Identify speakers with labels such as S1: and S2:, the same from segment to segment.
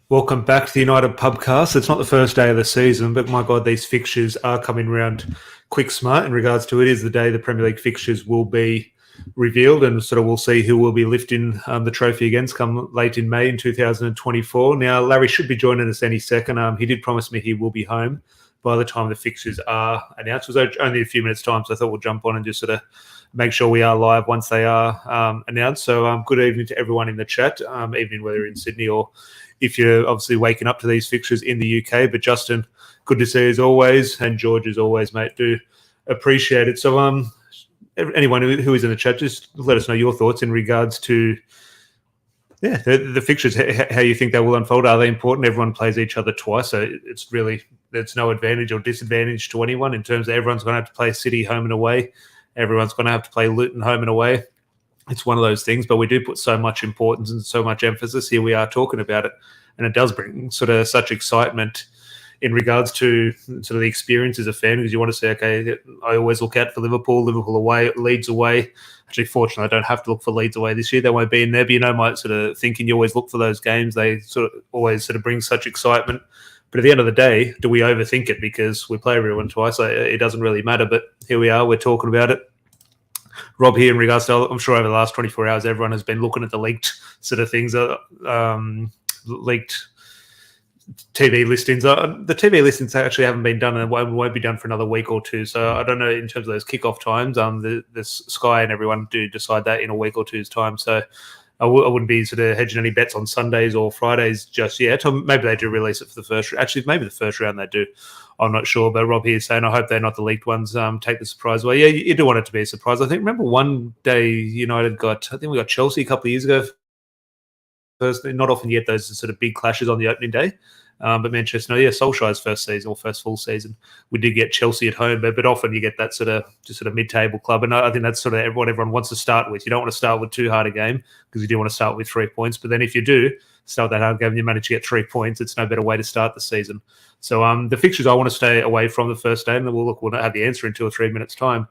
S1: Welcome back to the United Pubcast. It's not the first day of the season, but my God, these fixtures are coming around quick smart in regards to it is the day the Premier League fixtures will be revealed, and sort of we'll see who will be lifting the trophy against come late in May in 2024. Now, Larry should be joining us any second. He did promise me he will be home by the time the fixtures are announced. It was only a few minutes' time, so I thought we'll jump on and just sort of make sure we are live once they are announced. So good evening to everyone in the chat, evening whether you're in Sydney or if you're obviously waking up to these fixtures in the UK. But Justin, good to see you as always, and George as always, mate. Do appreciate it. So anyone who is in the chat, just let us know your thoughts in regards to the fixtures, how you think they will unfold. Are they important? Everyone plays each other twice, so there's no advantage or disadvantage to anyone in terms of everyone's going to have to play City home and away. Everyone's going to have to play Luton home and away. It's one of those things, but we do put so much importance and so much emphasis. Here we are talking about it, and it does bring sort of such excitement in regards to sort of the experience as a fan, because you want to say, okay, I always look out for Liverpool away, Leeds away. Actually, fortunately, I don't have to look for Leeds away this year. They won't be in there, but my sort of thinking, you always look for those games. They sort of always sort of bring such excitement. But at the end of the day, do we overthink it because we play everyone twice? It doesn't really matter, but here we are, we're talking about it. Rob here in regards to, I'm sure over the last 24 hours, everyone has been looking at the leaked sort of things, leaked TV listings. The TV listings actually haven't been done and won't be done for another week or two. So I don't know in terms of those kickoff times. The Sky and everyone do decide that in a week or two's time. So I wouldn't be sort of hedging any bets on Sundays or Fridays just yet. Or maybe they do release it for the first. Actually, maybe the first round they do. I'm not sure. But Rob here is saying, I hope they're not the leaked ones. Take the surprise away. Yeah, you do want it to be a surprise. I think. Remember one day United got. I think we got Chelsea a couple of years ago. First, not often yet those sort of big clashes on the opening day. But Manchester, Solskjaer's first season or first full season, we did get Chelsea at home, but often you get that sort of mid-table club, and I think that's sort of what everyone wants to start with. You don't want to start with too hard a game because you do want to start with 3 points. But then if you do start that hard game and you manage to get 3 points, it's no better way to start the season. So the fixtures I want to stay away from the first day, and we'll not have the answer in 2 or 3 minutes' time.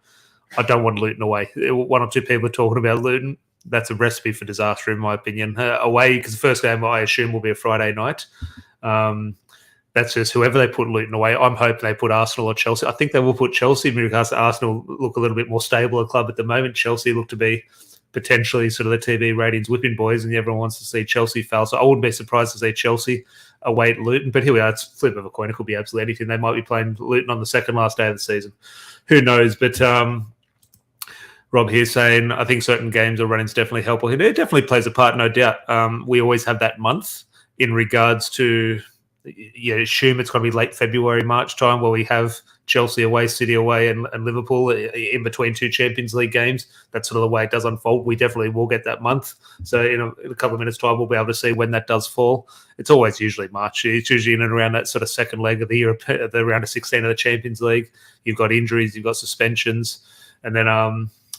S1: I don't want Luton away. One or two people are talking about Luton. That's a recipe for disaster, in my opinion. Away, because the first game I assume will be a Friday night. That's just whoever they put Luton away. I'm hoping they put Arsenal or Chelsea. I think they will put Chelsea because Arsenal look a little bit more stable a club at the moment. Chelsea look to be potentially sort of the TV ratings whipping boys, and everyone wants to see Chelsea fail. So I wouldn't be surprised to see Chelsea away at Luton. But here we are. It's a flip of a coin. It could be absolutely anything. They might be playing Luton on the second last day of the season. Who knows? But Rob here saying, I think certain games or run-ins definitely help. It definitely plays a part, no doubt. We always have that month in regards to, you assume it's going to be late February, March time where we have Chelsea away, City away, and Liverpool in between 2 Champions League games. That's sort of the way it does unfold. We definitely will get that month. So in a couple of minutes' time, we'll be able to see when that does fall. It's always usually March. It's usually in and around that sort of second leg of the year, the round of 16 of the Champions League. You've got injuries, you've got suspensions, and then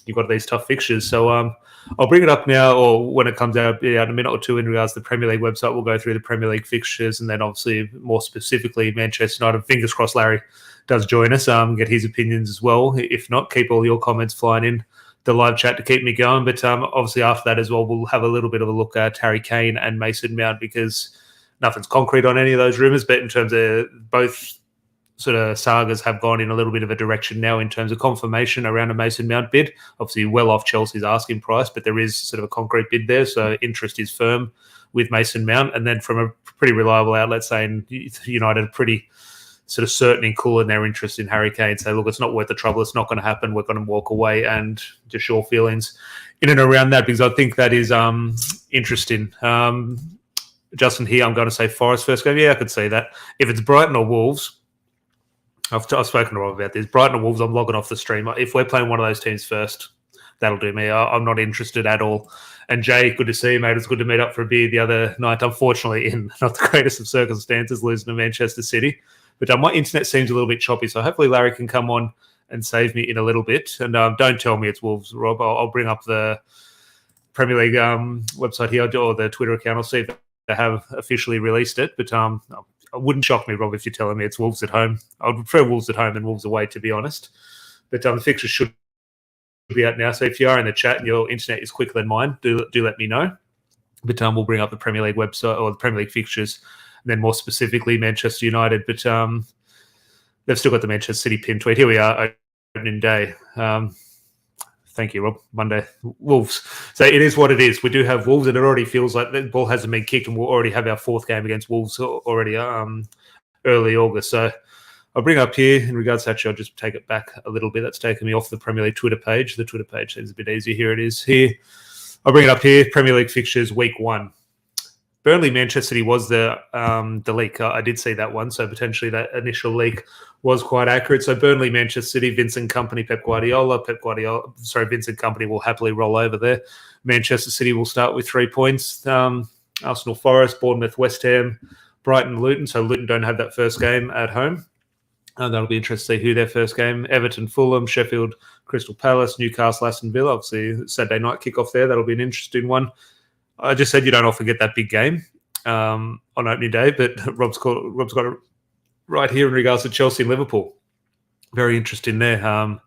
S1: you've got these tough fixtures. So I'll bring it up now, or when it comes out in a minute or two in regards to the Premier League website. We'll go through the Premier League fixtures, and then obviously more specifically Manchester United. Fingers crossed Larry does join us, get his opinions as well. If not, keep all your comments flying in the live chat to keep me going. But obviously after that as well, we'll have a little bit of a look at Harry Kane and Mason Mount, because nothing's concrete on any of those rumours, but in terms of both sort of sagas have gone in a little bit of a direction now in terms of confirmation around a Mason Mount bid. Obviously well off Chelsea's asking price, but there is sort of a concrete bid there, so interest is firm with Mason Mount. And then from a pretty reliable outlet saying United are pretty sort of certain and cool in their interest in Harry Kane. Say, look, it's not worth the trouble. It's not going to happen. We're going to walk away, and just your feelings in and around that, because I think that is interesting. Justin here, I'm going to say Forest first game. Yeah, I could see that. If it's Brighton or Wolves, I've spoken to Rob about this. Brighton or Wolves, I'm logging off the stream. If we're playing one of those teams first, that'll do me. I'm not interested at all. And Jay, good to see you, mate. It's good to meet up for a beer the other night. Unfortunately, in not the greatest of circumstances, losing to Manchester City. But my internet seems a little bit choppy, so hopefully Larry can come on and save me in a little bit. And don't tell me it's Wolves, Rob. I'll bring up the Premier League website here, or the Twitter account. I'll see if they have officially released it. But it wouldn't shock me, Rob, if you're telling me it's Wolves at home. I would prefer Wolves at home than Wolves away, to be honest. But the fixtures should be out now. So if you are in the chat and your internet is quicker than mine, do let me know. But we'll bring up the Premier League website or the Premier League fixtures then more specifically Manchester United. But they've still got the Manchester City pin tweet. Here we are, opening day. Thank you, Rob. Monday, Wolves. So it is what it is. We do have Wolves, and it already feels like the ball hasn't been kicked, and we'll already have our fourth game against Wolves already early August. So I'll bring up here in regards to, actually, I'll just take it back a little bit. That's taken me off the Premier League Twitter page. The Twitter page seems a bit easier. Here it is. Here, I'll bring it up here. Premier League fixtures, week 1. Burnley, Manchester City was the leak. I did see that one, so potentially that initial leak was quite accurate. So Burnley, Manchester City, Vincent Kompany, Pep Guardiola. Vincent Kompany will happily roll over there. Manchester City will start with 3 points. Arsenal, Forest, Bournemouth, West Ham, Brighton, Luton. So Luton don't have that first game at home. That'll be interesting to see who their first game. Everton, Fulham, Sheffield, Crystal Palace, Newcastle, Aston Villa. Obviously, Saturday night kickoff there. That'll be an interesting one. I just said you don't often get that big game on opening day, but Rob's got it right here in regards to Chelsea and Liverpool. Very interesting there.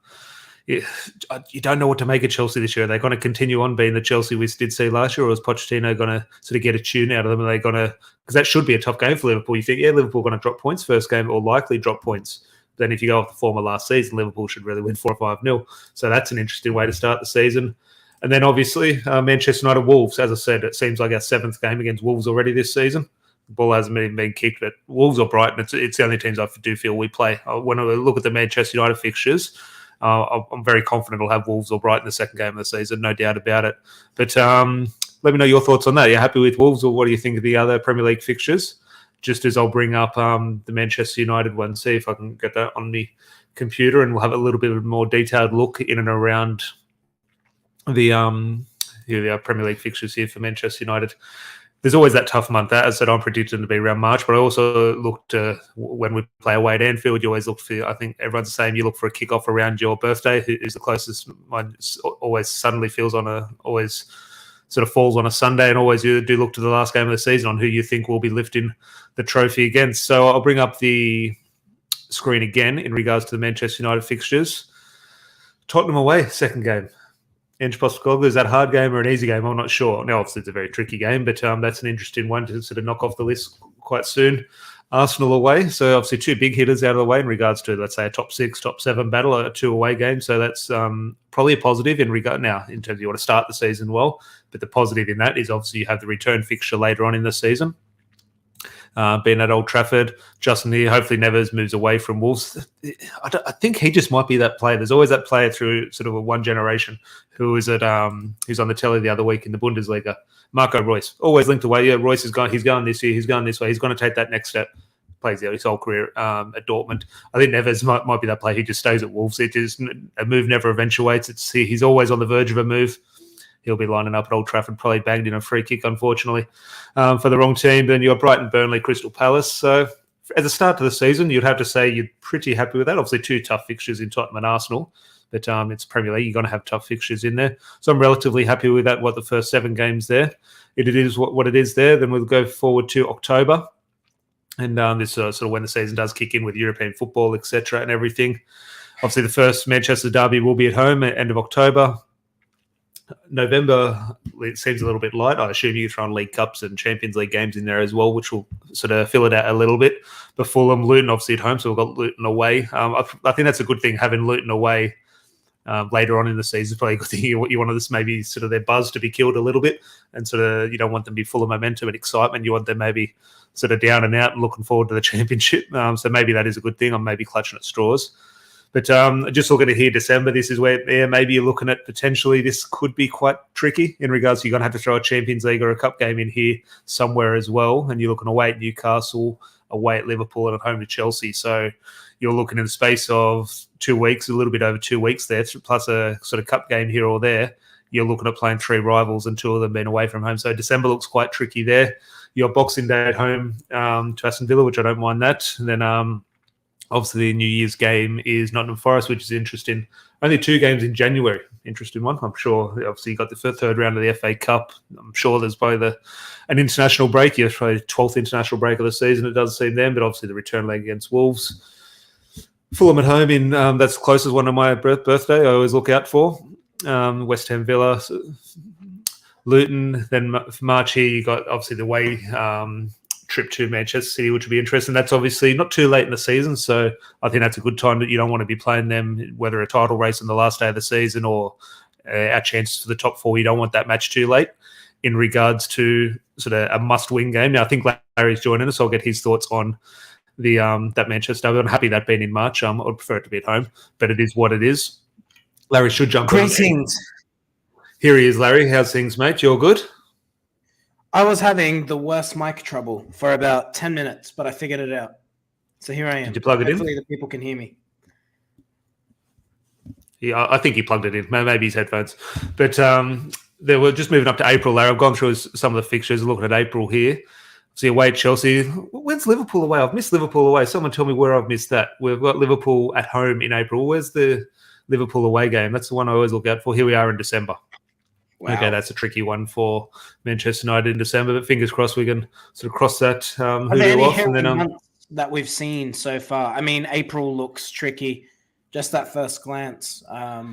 S1: You don't know what to make of Chelsea this year. Are they going to continue on being the Chelsea we did see last year, or is Pochettino going to sort of get a tune out of them? Are they going to, because that should be a tough game for Liverpool. You think, Liverpool are going to drop points first game, or likely drop points. Then if you go off the form of last season, Liverpool should really win 4 or 5-0. So that's an interesting way to start the season. And then obviously Manchester United, Wolves. As I said, it seems like our 7th game against Wolves already this season. The ball hasn't been kicked, but Wolves or Brighton, it's the only teams I do feel we play. When I look at the Manchester United fixtures, I'm very confident we'll have Wolves or Brighton the second game of the season, no doubt about it. But let me know your thoughts on that. Are you happy with Wolves, or what do you think of the other Premier League fixtures? Just as I'll bring up the Manchester United one, see if I can get that on the computer, and we'll have a little bit of a more detailed look in and around the here we are, Premier League fixtures here for Manchester United. There's always that tough month. As I said, I'm predicting to be around March, but I also looked when we play away at Anfield, you always look for, I think everyone's the same, you look for a kickoff around your birthday, who's the closest. Mine always suddenly always sort of falls on a Sunday, and always you do look to the last game of the season on who you think will be lifting the trophy against. So I'll bring up the screen again in regards to the Manchester United fixtures. Tottenham away, second game. Ange Postecoglou, is that a hard game or an easy game? I'm not sure. Now, obviously, it's a very tricky game, but that's an interesting one to sort of knock off the list quite soon. Arsenal away, so obviously 2 big hitters out of the way in regards to, let's say, a top 6, top 7 battle, a 2 away games. So that's probably a positive in regard now in terms of you want to start the season well. But the positive in that is obviously you have the return fixture later on in the season. Being at Old Trafford, Justin here, hopefully Neves moves away from Wolves. I think he just might be that player. There's always that player through sort of a one generation who is at who's on the telly the other week in the Bundesliga. Marco Reus, always linked away. Yeah, Reus is going. He's going this year. He's going this way. He's going to take that next step. Plays his whole career at Dortmund. I think Neves might be that player. He just stays at Wolves. It just a move never eventuates. He's always on the verge of a move. He'll be lining up at Old Trafford, probably banged in a free kick, unfortunately, for the wrong team. Then you've got Brighton, Burnley, Crystal Palace. So as a start to the season, you'd have to say you're pretty happy with that. Obviously, 2 tough fixtures in Tottenham and Arsenal, but it's Premier League. You're going to have tough fixtures in there. So I'm relatively happy with that, the first 7 games there. It is what it is there. Then we'll go forward to October. And this sort of when the season does kick in with European football, etc., and everything. Obviously, the first Manchester derby will be at home at end of October. November, it seems a little bit light. I assume you throw in League Cups and Champions League games in there as well, which will sort of fill it out a little bit. But Fulham, Luton, obviously at home, so we've got Luton away. I think that's a good thing, having Luton away later on in the season. Probably a good thing. You want this maybe sort of their buzz to be killed a little bit, and sort of you don't want them to be full of momentum and excitement. You want them maybe sort of down and out and looking forward to the championship. So maybe that is a good thing. I'm maybe clutching at straws. But just looking at here, December, this is where maybe you're looking at potentially this could be quite tricky in regards to you're going to have to throw a Champions League or a Cup game in here somewhere as well. And you're looking away at Newcastle, away at Liverpool, and at home to Chelsea. So you're looking in the space of 2 weeks, a little bit over 2 weeks there, plus a sort of Cup game here or there. You're looking at playing 3 rivals and 2 of them being away from home. So December looks quite tricky there. Your Boxing Day at home to Aston Villa, which I don't mind that. And then obviously, the New Year's game is Nottingham Forest, which is interesting. Only 2 games in January. Interesting one. I'm sure, obviously, you got the third round of the FA Cup. I'm sure there's probably an international break. Yeah, probably 12th international break of the season, it does seem then. But obviously, the return leg against Wolves. Fulham at home, that's the closest one to my birthday. I always look out for. West Ham Villa, Luton. Then for March here, you got obviously the away trip to Manchester City, which would be interesting. That's obviously not too late in the season, so I think that's a good time that you don't want to be playing them, whether a title race on the last day of the season or our chances for the top four. You don't want that match too late in regards to sort of a must-win game. Now, I think Larry's joining us. So I'll get his thoughts on the that Manchester derby. I'm happy that being in March. I would prefer it to be at home, but it is what it is. Larry should jump on.
S2: Greetings.
S1: Here he is, Larry. How's things, mate? You're good?
S2: I was having the worst mic trouble for about 10 minutes, but I figured it out. So here I am.
S1: Did you plug it in?
S2: Hopefully the people can hear me.
S1: Yeah, I think he plugged it in. Maybe his headphones. But they were just moving up to April, Larry. I've gone through some of the fixtures, looking at April here. See, away at Chelsea. When's Liverpool away? I've missed Liverpool away. Someone tell me where I've missed that. We've got Liverpool at home in April. Where's the Liverpool away game? That's the one I always look out for. Here we are in December. Wow. Okay, that's a tricky one for Manchester United in December, but fingers crossed we can sort of cross that
S2: Are there any hairy months that we've seen so far? I mean, April looks tricky, just that first glance.
S1: I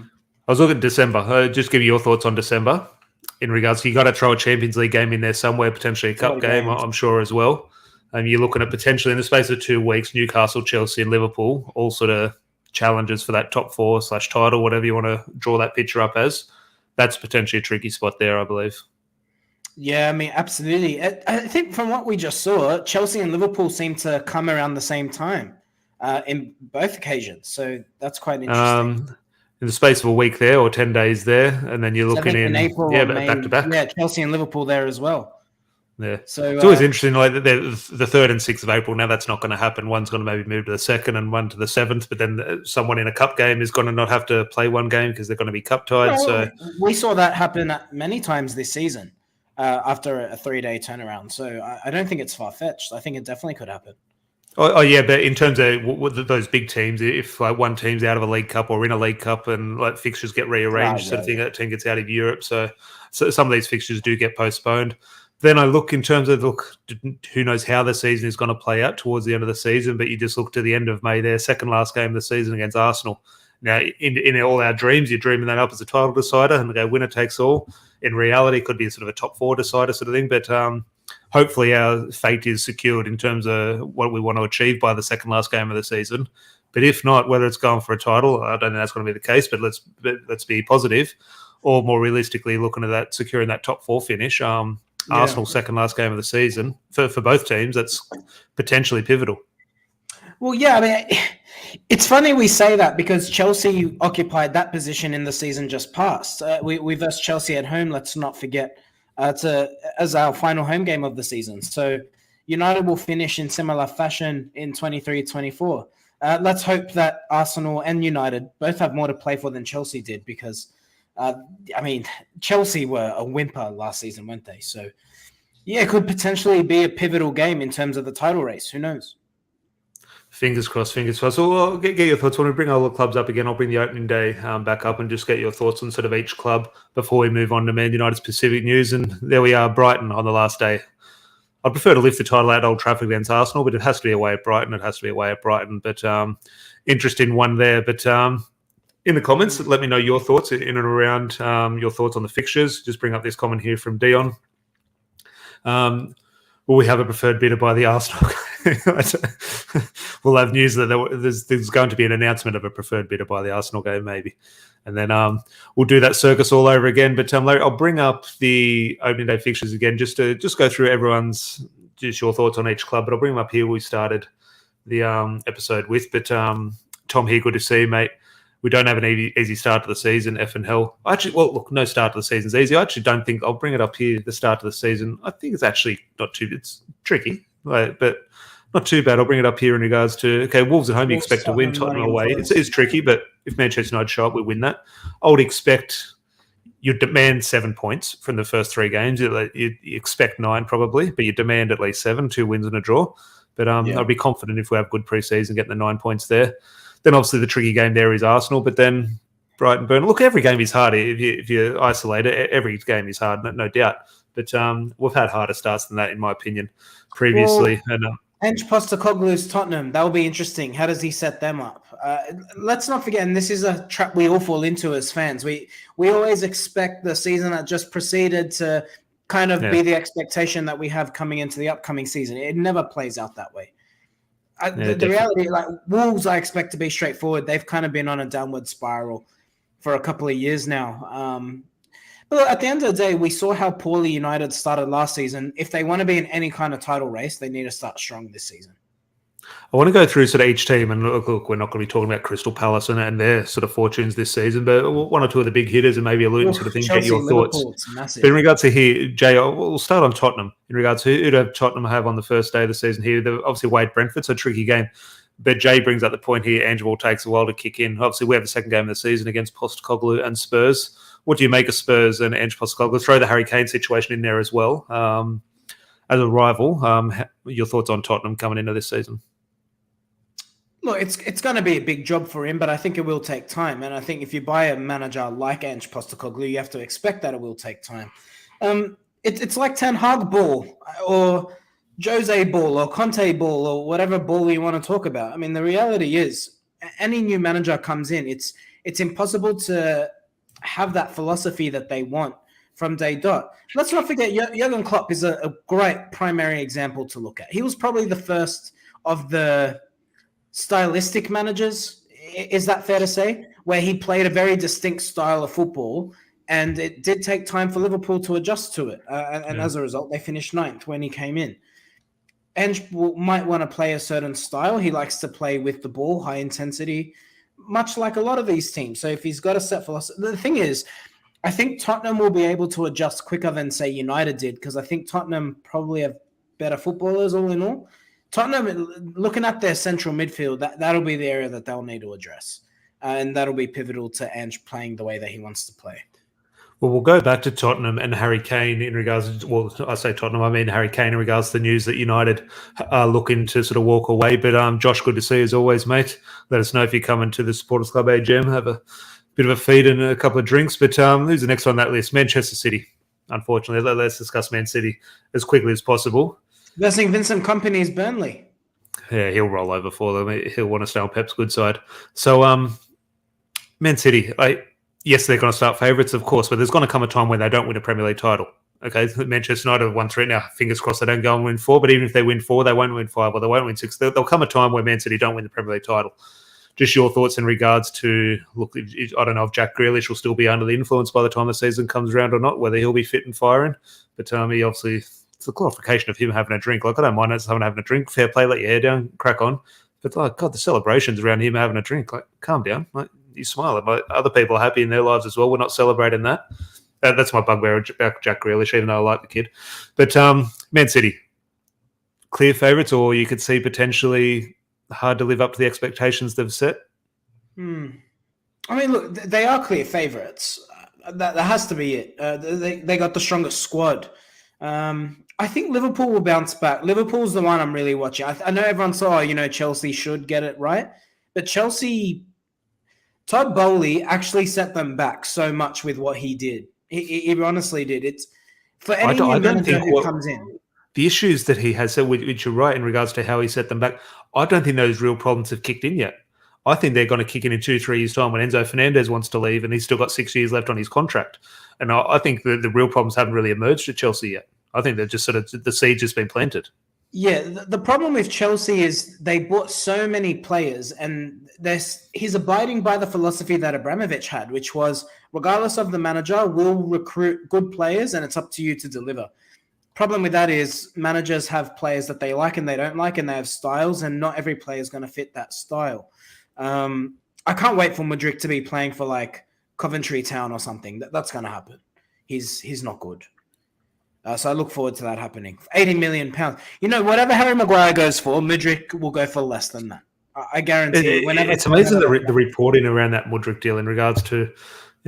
S1: was looking at December. Just give you your thoughts on December in regards to you got to throw a Champions League game in there somewhere, potentially a cup game, I'm sure as well. You're looking at potentially in the space of 2 weeks, Newcastle, Chelsea and Liverpool, all sort of challenges for that top 4/title, whatever you want to draw that picture up as. That's potentially a tricky spot there, I believe.
S2: Yeah, I mean, absolutely. I think from what we just saw, Chelsea and Liverpool seem to come around the same time in both occasions. So that's quite interesting.
S1: In the space of a week there or 10 days there, and then you're looking in
S2: April,
S1: back to back.
S2: Yeah, Chelsea and Liverpool there as well.
S1: Yeah, so it's always interesting. Like the 3rd and 6th of April. Now that's not going to happen. One's going to maybe move to the 2nd and one to the 7th. But then someone in a cup game is going to not have to play one game because they're going to be cup tied.
S2: Well,
S1: so
S2: we saw that happen many times this season after a 3-day turnaround. So I don't think it's far fetched. I think it definitely could happen.
S1: Oh yeah, but in terms of those big teams, if like one team's out of a League Cup or in a League Cup and like fixtures get rearranged, sort of thing, that team gets out of Europe. So some of these fixtures do get postponed. Then I look in terms of, who knows how the season is going to play out towards the end of the season, but you just look to the end of May there, second last game of the season against Arsenal. Now, in all our dreams, you're dreaming that up as a title decider and go winner takes all. In reality, it could be sort of a top 4 decider sort of thing, but hopefully our fate is secured in terms of what we want to achieve by the second last game of the season. But if not, whether it's going for a title, I don't think that's going to be the case, but let's be positive. Or more realistically, looking at that, securing that top 4 finish, Arsenal second last game of the season for both teams, that's potentially pivotal.
S2: Well, yeah, I mean, it's funny we say that because Chelsea occupied that position in the season just past. We versed Chelsea at home, let's not forget, as our final home game of the season. So United will finish in similar fashion in 23-24. Let's hope that Arsenal and United both have more to play for than Chelsea did because Chelsea were a whimper last season, weren't they? So, yeah, it could potentially be a pivotal game in terms of the title race. Who knows?
S1: Fingers crossed, fingers crossed. So I'll get your thoughts. When we bring all the clubs up again, I'll bring the opening day back up and just get your thoughts on sort of each club before we move on to Man United specific news. And there we are, Brighton on the last day. I'd prefer to lift the title at Old Trafford against Arsenal, but it has to be away at Brighton. But interesting one there. But in the comments, let me know your thoughts in and around your thoughts on the fixtures. Just bring up this comment here from Dion. Will we have a preferred bidder by the Arsenal? We'll have news that there's going to be an announcement of a preferred bidder by the Arsenal game, maybe. And then we'll do that circus all over again. But Larry, I'll bring up the opening day fixtures again just to go through everyone's your thoughts on each club. But I'll bring them up here. We started the episode with. But Tom here, good to see you, mate. We don't have an easy start to the season, effing hell. No start to the season's easy. I actually don't think, I'll bring it up here, the start of the season. I think it's actually it's tricky, but not too bad. I'll bring it up here in regards to, Wolves at home, you expect to win. Tottenham away, it's tricky, but if Manchester United show up, we win that. I would expect you demand 7 points from the first 3 games. You expect 9 probably, but you demand at least 7, 2 wins and a draw. But I'd be confident if we have good pre-season, getting the 9 points there. Then obviously the tricky game there is Arsenal, but then Brighton, Burnley. Look, every game is hard. If you isolate it, every game is hard, no doubt. But we've had harder starts than that, in my opinion, previously.
S2: Ange Postecoglou's Tottenham, that will be interesting. How does he set them up? Let's not forget, and this is a trap we all fall into as fans. We always expect the season that just preceded to kind of be the expectation that we have coming into the upcoming season. It never plays out that way. The reality, like Wolves, I expect to be straightforward. They've kind of been on a downward spiral for a couple of years now. But at the end of the day, we saw how poorly United started last season. If they want to be in any kind of title race, they need to start strong this season.
S1: I want to go through sort of each team, and look, we're not going to be talking about Crystal Palace and their sort of fortunes this season, but one or two of the big hitters and maybe a Luton sort of thing. Chelsea, get your thoughts. But in regards to here, Jay, we'll start on Tottenham. In regards to who do Tottenham have on the first day of the season here? They're obviously Wade Brentford, so a tricky game. But Jay brings up the point here, Angel takes a while to kick in. Obviously, we have the second game of the season against Postecoglou and Spurs. What do you make of Spurs and Ange Postecoglou? Throw the Harry Kane situation in there as well. As a rival, your thoughts on Tottenham coming into this season?
S2: Look, it's going to be a big job for him, but I think it will take time. And I think if you buy a manager like Ange Postecoglou, you have to expect that it will take time. It's like Ten Hag ball or Jose ball or Conte ball or whatever ball you want to talk about. I mean, the reality is any new manager comes in, it's impossible to have that philosophy that they want from day dot. Let's not forget, Jurgen Klopp is a great primary example to look at. He was probably the first of the stylistic managers, is that fair to say, where he played a very distinct style of football, and it did take time for Liverpool to adjust to it. And as a result, they finished 9th when he came in. Ange might want to play a certain style. He likes to play with the ball, high intensity, much like a lot of these teams. So if he's got a set philosophy, the thing is, I think Tottenham will be able to adjust quicker than, say, United did, because I think Tottenham probably have better footballers all in all. Tottenham, looking at their central midfield, that'll be the area that they'll need to address. And that'll be pivotal to Ange playing the way that he wants to play.
S1: Well, we'll go back to Tottenham and Harry Kane in regards to, well, I say Tottenham, I mean Harry Kane in regards to the news that United are looking to sort of walk away. But Josh, good to see you as always, mate. Let us know if you're coming to the Supporters Club AGM. Have a bit of a feed and a couple of drinks. But who's the next on that list? Manchester City. Unfortunately, let's discuss Man City as quickly as possible.
S2: Versing Vincent Kompany's Burnley.
S1: Yeah, he'll roll over for them. He'll want to stay on Pep's good side. So, Man City, yes, they're going to start favourites, of course, but there's going to come a time when they don't win a Premier League title. Okay, Manchester United have won 3 now. Fingers crossed they don't go and win 4, but even if they win 4, they won't win 5 or they won't win 6. There'll come a time where Man City don't win the Premier League title. Just your thoughts in regards to, look, I don't know if Jack Grealish will still be under the influence by the time the season comes around or not, whether he'll be fit and firing, but he obviously... It's a glorification of him having a drink. Like, I don't mind having a drink. Fair play, let your hair down, crack on. But, like, God, the celebrations around him having a drink. Like, calm down. Like, you smile. Like, other people are happy in their lives as well. We're not celebrating that. That's my bugbear about Jack Grealish, even though I like the kid. But Man City, clear favourites, or you could see potentially hard to live up to the expectations they've set?
S2: I mean, look, they are clear favourites. That has to be it. They got the strongest squad. I think Liverpool will bounce back. Liverpool's the one I'm really watching. I know everyone saw, Chelsea should get it right. But Chelsea, Todd Bowley actually set them back so much with what he did. He honestly did. It's for any new manager who comes in.
S1: The issues that he has, which you're right in regards to how he set them back, I don't think those real problems have kicked in yet. I think they're going to kick in 2-3 years' time when Enzo Fernandez wants to leave and he's still got 6 years left on his contract. And I think the real problems haven't really emerged at Chelsea yet. I think they're just sort of, the seed has been planted.
S2: Yeah, the problem with Chelsea is they bought so many players and he's abiding by the philosophy that Abramovich had, which was regardless of the manager, we'll recruit good players and it's up to you to deliver. Problem with that is managers have players that they like and they don't like and they have styles and not every player is going to fit that style. I can't wait for Mudryk to be playing for like Coventry Town or something. That's going to happen. He's not good. So I look forward to that happening. £80 million. Whatever Harry Maguire goes for, Mudryk will go for less than that. I guarantee.
S1: It's amazing the reporting around that Mudryk deal in regards to.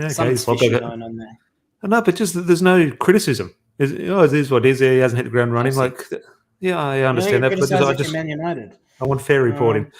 S2: Something's fishy going on there.
S1: No, but just there's no criticism. It is what it is. He hasn't hit the ground running. I understand that. But
S2: Man United.
S1: I want fair reporting.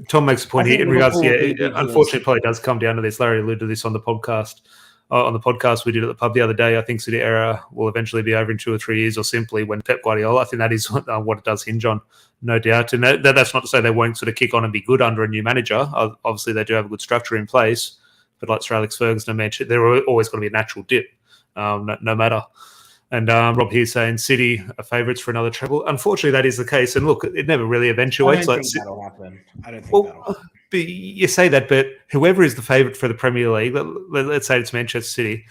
S1: Tom makes a point here in regards to, unfortunately, it probably does come down to this. Larry alluded to this on the podcast. On the podcast we did at the pub the other day, I think City era will eventually be over in 2 or 3 years or simply when Pep Guardiola, I think that is what it does hinge on, no doubt. And that's not to say they won't sort of kick on and be good under a new manager. Obviously, they do have a good structure in place. But like Sir Alex Ferguson mentioned, there are always going to be a natural dip, no matter. And Rob here saying City are favourites for another treble. Unfortunately, that is the case. And look, it never really
S2: I
S1: eventuates.
S2: don't think that'll happen. I don't think
S1: Well,
S2: that'll happen.
S1: but you say that, but whoever is the favourite for the Premier League, let's say it's Manchester City,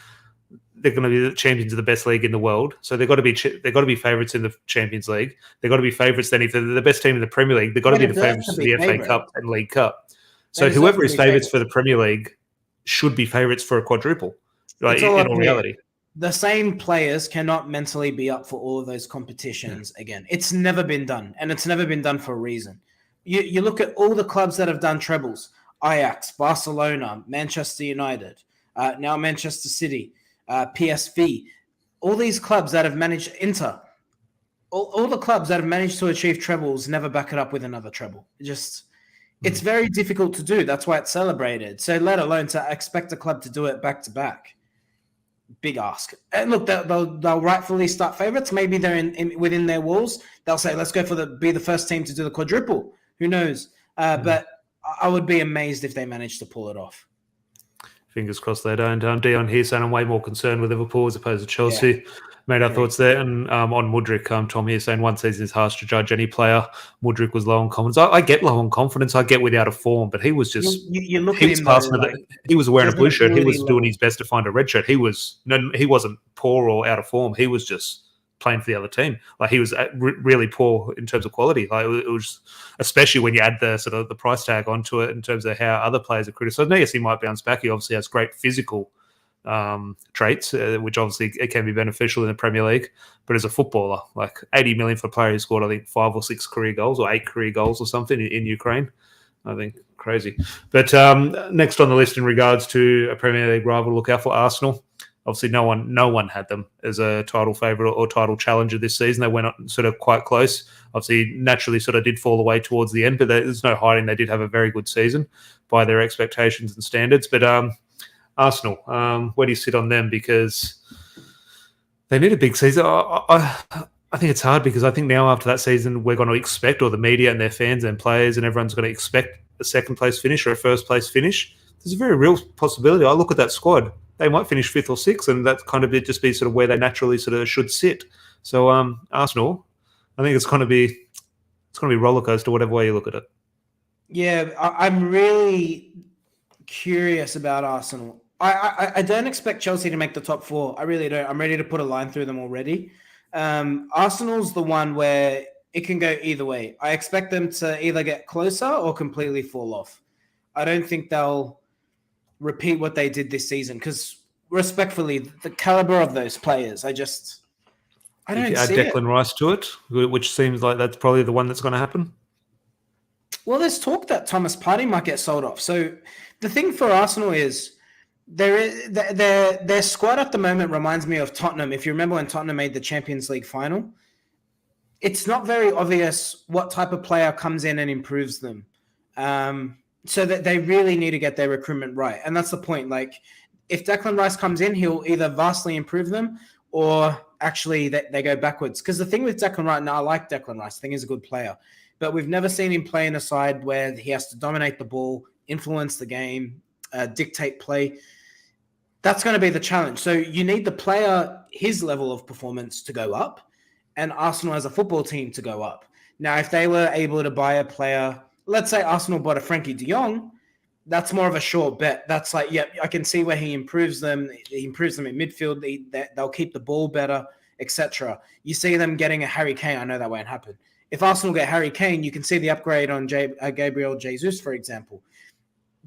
S1: they're going to be the champions of the best league in the world. So they've got to be favourites in the Champions League. They've got to be favourites then if they're the best team in the Premier League. They've got to be the favourites for the FA Cup and League Cup. So whoever is favourites for the Premier League should be favourites for a quadruple. Like in all reality.
S2: The same players cannot mentally be up for all of those competitions again. It's never been done, and it's never been done for a reason. You look at all the clubs that have done trebles: Ajax, Barcelona, Manchester United, now Manchester City, PSV. All these clubs that have managed Inter, all the clubs that have managed to achieve trebles never back it up with another treble. It's very difficult to do. That's why it's celebrated. So let alone to expect a club to do it back to back. Big ask. And look, they'll rightfully start favourites. Maybe they're within their walls. They'll say, let's go be the first team to do the quadruple. Who knows? But I would be amazed if they managed to pull it off.
S1: Fingers crossed they don't. Dion here saying I'm way more concerned with Liverpool as opposed to Chelsea. Yeah. Made our thoughts there. And on Mudryk, Tom here saying one season is harsh to judge any player. Mudryk was low on confidence. I get low on confidence. I get without a form, but he was just
S2: you look at him though,
S1: he was wearing a blue shirt. He was doing his best to find a red shirt. He wasn't poor or out of form. He was just playing for the other team. Like he was really poor in terms of quality. Like it was, especially when you add the sort of the price tag onto it in terms of how other players are criticised. Yes, he might bounce back. He obviously has great physical traits, which obviously it can be beneficial in the Premier League. But as a footballer, like 80 million for a player who scored, I think 5 or 6 career goals or 8 career goals or something in Ukraine. I think crazy. But next on the list in regards to a Premier League rival, look out for Arsenal. Obviously, no one had them as a title favourite or title challenger this season. They went sort of quite close. Obviously, naturally sort of did fall away towards the end, but there's no hiding. They did have a very good season by their expectations and standards. But Arsenal, where do you sit on them? Because they need a big season. I think it's hard because I think now after that season, we're going to expect, or the media and their fans and players and everyone's going to expect a second place finish or a first place finish. There's a very real possibility. I look at that squad. They might finish 5th or 6th, and that's kind of just be sort of where they naturally sort of should sit. So Arsenal, I think it's going to be roller coaster, whatever way you look at it.
S2: Yeah, I'm really curious about Arsenal. I don't expect Chelsea to make the top 4. I really don't. I'm ready to put a line through them already. Arsenal's the one where it can go either way. I expect them to either get closer or completely fall off. I don't think they'll repeat what they did this season because, respectfully, the caliber of those players, I don't see it.
S1: Add Declan Rice to it, which seems like that's probably the one that's going to happen.
S2: Well, there's talk that Thomas Partey might get sold off. So the thing for Arsenal is their squad at the moment reminds me of Tottenham. If you remember when Tottenham made the Champions League final, it's not very obvious what type of player comes in and improves them. So that they really need to get their recruitment right. And that's the point. Like, if Declan Rice comes in, he'll either vastly improve them or actually they go backwards. Because the thing with Declan Rice, now I like Declan Rice. I think he's a good player. But we've never seen him play in a side where he has to dominate the ball, influence the game, dictate play. That's going to be the challenge. So you need the player, his level of performance to go up, and Arsenal as a football team to go up. Now, if they were able to buy a player, let's say Arsenal bought a Frankie de Jong, that's more of a sure bet. That's like, yeah, I can see where he improves them. He improves them in midfield. They'll keep the ball better, etc. You see them getting a Harry Kane. I know that won't happen. If Arsenal get Harry Kane, you can see the upgrade on Gabriel Jesus, for example.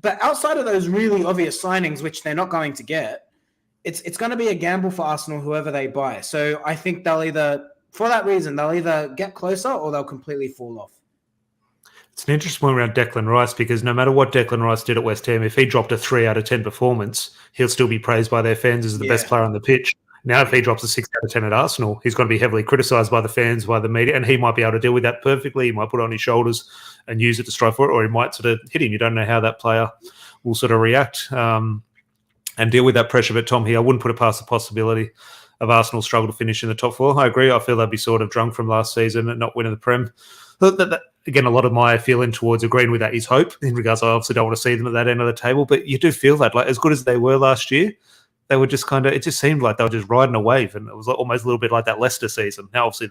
S2: But outside of those really obvious signings, which they're not going to get, it's going to be a gamble for Arsenal, whoever they buy. So I think they'll either get closer or they'll completely fall off.
S1: It's an interesting point around Declan Rice because no matter what Declan Rice did at West Ham, if he dropped a 3 out of 10 performance, he'll still be praised by their fans as the best player on the pitch. Now, if he drops a 6 out of 10 at Arsenal, he's going to be heavily criticised by the fans, by the media, and he might be able to deal with that perfectly. He might put it on his shoulders and use it to strive for it, or he might sort of hit him. You don't know how that player will sort of react and deal with that pressure. But Tom here, I wouldn't put it past the possibility of Arsenal struggle to finish in the top 4. I agree. I feel they'd be sort of drunk from last season and not winning the Prem. Again, a lot of my feeling towards agreeing with that is hope. In regards, I obviously don't want to see them at that end of the table, but you do feel that, like, as good as they were last year, they were just it just seemed like they were just riding a wave, and it was almost a little bit like that Leicester season. Now, obviously,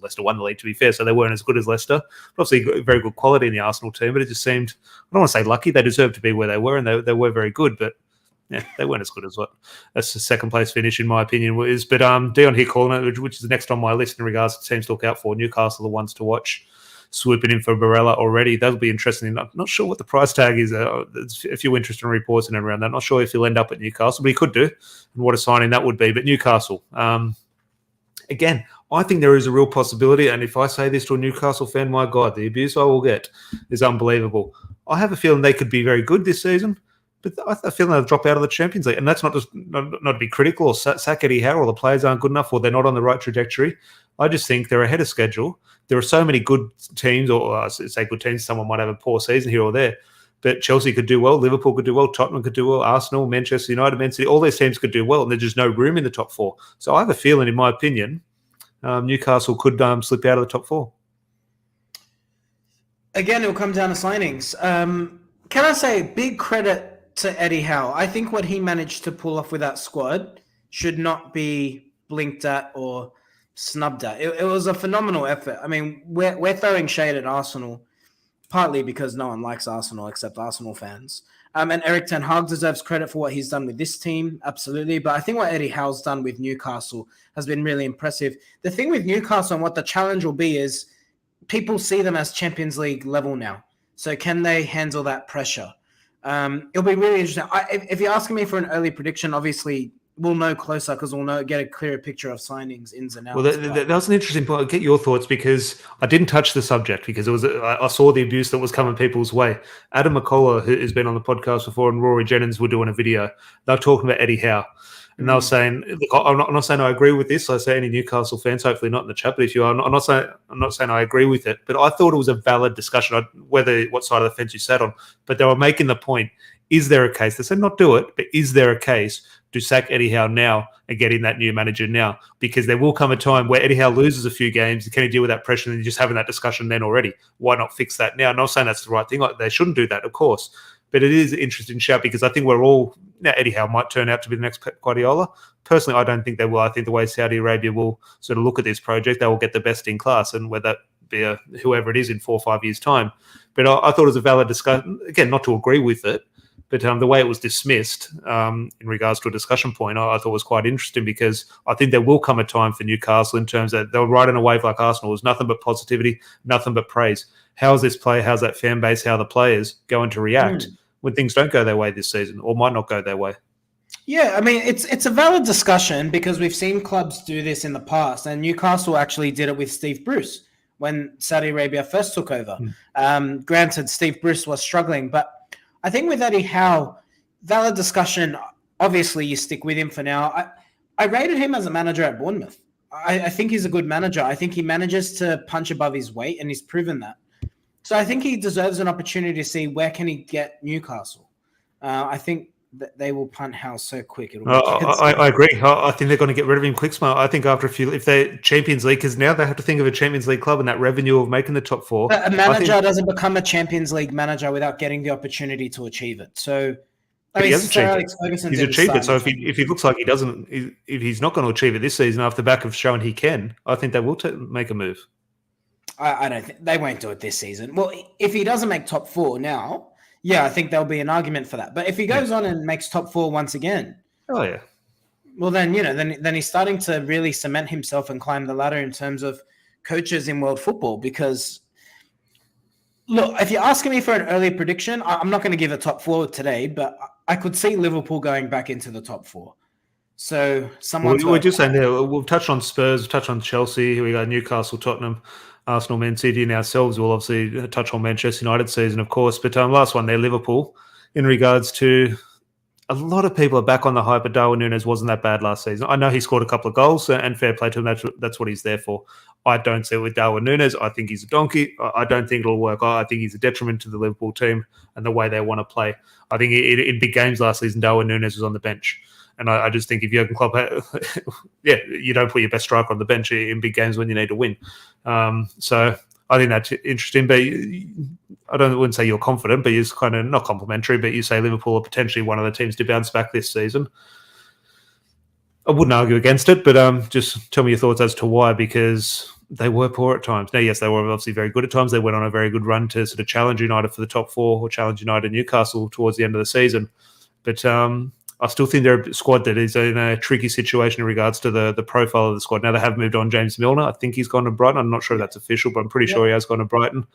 S1: Leicester won the league, to be fair, so they weren't as good as Leicester. But obviously, very good quality in the Arsenal team, but it just seemed, I don't want to say lucky, they deserved to be where they were, and they were very good, but yeah, they weren't as good as what a second place finish, in my opinion, was. But Dion here calling it, which is the next on my list in regards to teams to look out for. Newcastle, the ones to watch. Swooping in for Barella already. That'll be interesting. I'm not sure what the price tag is. There's a few interesting reports in and around that. Not sure if he'll end up at Newcastle, but he could do. And what a signing that would be. But Newcastle, again, I think there is a real possibility. And if I say this to a Newcastle fan, my God, the abuse I will get is unbelievable. I have a feeling they could be very good this season, but I feel they'll drop out of the Champions League. And that's not to be critical or sack Eddie Howe, or the players aren't good enough, or they're not on the right trajectory. I just think they're ahead of schedule. There are so many good teams, or I say good teams, someone might have a poor season here or there, but Chelsea could do well, Liverpool could do well, Tottenham could do well, Arsenal, Manchester United, Man City, all these teams could do well, and there's just no room in the top four. So I have a feeling, in my opinion, Newcastle could slip out of the top four.
S2: Again, it'll come down to signings. Can I say big credit to Eddie Howe? I think what he managed to pull off with that squad should not be blinked at or snubbed at. It was a phenomenal effort. I mean, we're throwing shade at Arsenal, partly because no one likes Arsenal except Arsenal fans. And Erik ten Hag deserves credit for what he's done with this team, absolutely. But I think what Eddie Howe's done with Newcastle has been really impressive. The thing with Newcastle and what the challenge will be is people see them as Champions League level now. So can they handle that pressure? It'll be really interesting. If you're asking me for an early prediction, obviously we'll know closer because we'll get a clearer picture of signings, ins and outs.
S1: Well, that was an interesting point. I'll get your thoughts, because I didn't touch the subject because I saw the abuse that was coming people's way. Adam McCullough, who has been on the podcast before, and Rory Jennings were doing a video. They're talking about Eddie Howe. And they were saying, look, I'm not saying I agree with this. I say any Newcastle fans, hopefully not in the chat, but if you are, I'm not saying I agree with it. But I thought it was a valid discussion, what side of the fence you sat on. But they were making the point: is there a case? They said not do it, but is there a case to sack Eddie Howe now and get in that new manager now? Because there will come a time where Eddie Howe loses a few games. Can he deal with that pressure? And you're just having that discussion then already. Why not fix that now? I'm not saying that's the right thing. They shouldn't do that, of course. But it is an interesting shout, because I think Eddie Howe might turn out to be the next Guardiola. Personally, I don't think they will. I think the way Saudi Arabia will sort of look at this project, they will get the best in class, and whether that be whoever it is in 4 or 5 years' time. But I thought it was a valid discussion. Again, not to agree with it, but the way it was dismissed in regards to a discussion point, I thought was quite interesting, because I think there will come a time for Newcastle in terms that they'll ride in a wave like Arsenal. It was nothing but positivity, nothing but praise. How's this play? How's that fan base? How are the players going to react when things don't go their way this season, or might not go their way?
S2: Yeah, I mean, it's a valid discussion, because we've seen clubs do this in the past, and Newcastle actually did it with Steve Bruce when Saudi Arabia first took over. Granted, Steve Bruce was struggling, but I think with Eddie Howe, valid discussion. Obviously, you stick with him for now. I rated him as a manager at Bournemouth. I think he's a good manager. I think he manages to punch above his weight, and he's proven that. So I think he deserves an opportunity to see where can he get Newcastle. I think that they will punt Howe so quick.
S1: I agree. I think they're going to get rid of him quick, smart. I think after if they're Champions League, because now they have to think of a Champions League club and that revenue of making the top four.
S2: But a manager doesn't become a Champions League manager without getting the opportunity to achieve it. So
S1: he hasn't achieved it. He's achieved it. So if he looks like he doesn't, if he's not going to achieve it this season off the back of showing he can, I think they will make a move.
S2: I don't think they won't do it this season. Well, if he doesn't make top four now, yeah, I think there'll be an argument for that. But if he goes on and makes top four once again,
S1: well,
S2: then then he's starting to really cement himself and climb the ladder in terms of coaches in world football. Because look, if you're asking me for an early prediction, I'm not going to give a top four today, but I could see Liverpool going back into the top four. So we're just saying there.
S1: We'll touch on Spurs, we'll touch on Chelsea. We got Newcastle, Tottenham, Arsenal, Man City, and ourselves. We'll obviously touch on Manchester United season, of course. But last one there, Liverpool. In regards to, a lot of people are back on the hype, but Darwin Núñez wasn't that bad last season. I know he scored a couple of goals, and fair play to him. That's what he's there for. I don't see it with Darwin Núñez. I think he's a donkey. I don't think it'll work. I think he's a detriment to the Liverpool team and the way they want to play. I think in big games last season, Darwin Núñez was on the bench. And I just think if Jurgen Klopp, you don't put your best striker on the bench in big games when you need to win. So I think that's interesting. But I wouldn't say you're confident, but you're kind of not complimentary. But you say Liverpool are potentially one of the teams to bounce back this season. I wouldn't argue against it, but just tell me your thoughts as to why, because they were poor at times. Now, yes, they were obviously very good at times. They went on a very good run to sort of challenge United for the top four or challenge United Newcastle towards the end of the season. But I still think they're a squad that is in a tricky situation in regards to the profile of the squad. Now, they have moved on James Milner. I think he's gone to Brighton. I'm not sure if that's official, but I'm pretty sure he has gone to Brighton.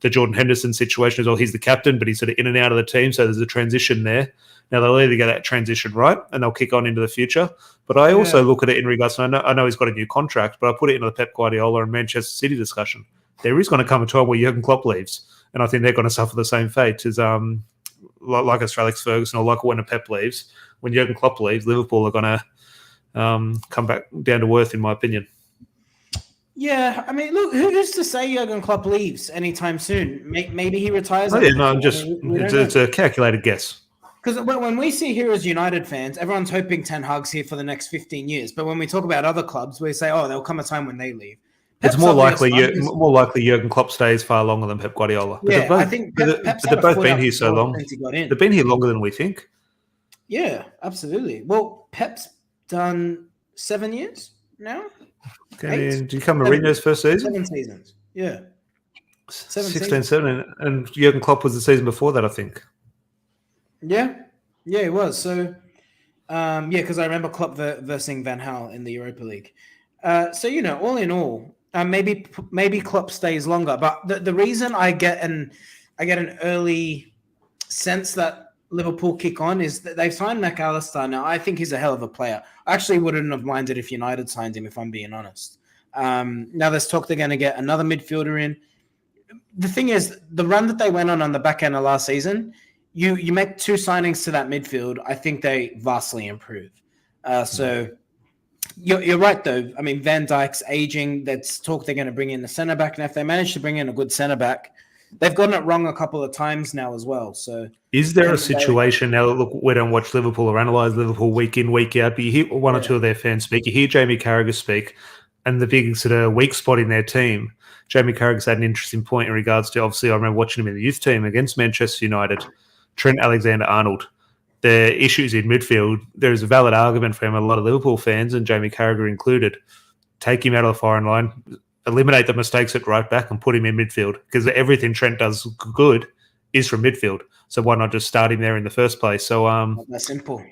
S1: The Jordan Henderson situation as well. He's the captain, but he's sort of in and out of the team, so there's a transition there. Now, they'll either get that transition right and they'll kick on into the future. But I also look at it in regards to, I know he's got a new contract, but I put it into the Pep Guardiola and Manchester City discussion. There is going to come a time where Jurgen Klopp leaves, and I think they're going to suffer the same fate as like Sir Alex Ferguson or like when a Pep leaves. When Jurgen Klopp leaves, Liverpool are going to come back down to earth, in my opinion.
S2: Yeah, I mean, look, who's to say Jurgen Klopp leaves anytime soon? Maybe he retires.
S1: It's a calculated guess.
S2: Because when we see here as United fans, everyone's hoping Ten Hag's here for the next 15 years. But when we talk about other clubs, we say, there'll come a time when they leave.
S1: It's more likely Jurgen Klopp stays far longer than Pep Guardiola. But
S2: I think
S1: they've both been here so long. They've been here longer than we think.
S2: Yeah, absolutely. Well, Pep's done 7 years now.
S1: Did you come Mourinho's first season?
S2: 7 seasons. Yeah.
S1: 16, 17. And Jurgen Klopp was the season before that, I think.
S2: Yeah, it was. So, because I remember Klopp versing Van Gaal in the Europa League. So, all in all, maybe Klopp stays longer. But the reason I get an early sense that Liverpool kick on is that they've signed McAllister. Now, I think he's a hell of a player. I actually wouldn't have minded if United signed him, if I'm being honest. Now there's talk they're going to get another midfielder in. The thing is, the run that they went on the back end of last season, you make 2 signings to that midfield, I think they vastly improve. So you're right, though. I mean, Van Dijk's aging. That's talk they're going to bring in the centre-back. And if they manage to bring in a good centre-back, they've gotten it wrong a couple of times now as well. So,
S1: is there a situation now? Look, we don't watch Liverpool or analyse Liverpool week in, week out, but you hear one or two of their fans speak. You hear Jamie Carragher speak, and the big sort of weak spot in their team. Jamie Carragher's had an interesting point in regards to, obviously, I remember watching him in the youth team against Manchester United. Trent Alexander-Arnold. The issues in midfield, there is a valid argument for him, a lot of Liverpool fans, and Jamie Carragher included. Take him out of the firing line, eliminate the mistakes at right back and put him in midfield, because everything Trent does good is from midfield. So why not just start him there in the first place? So
S2: that's simple.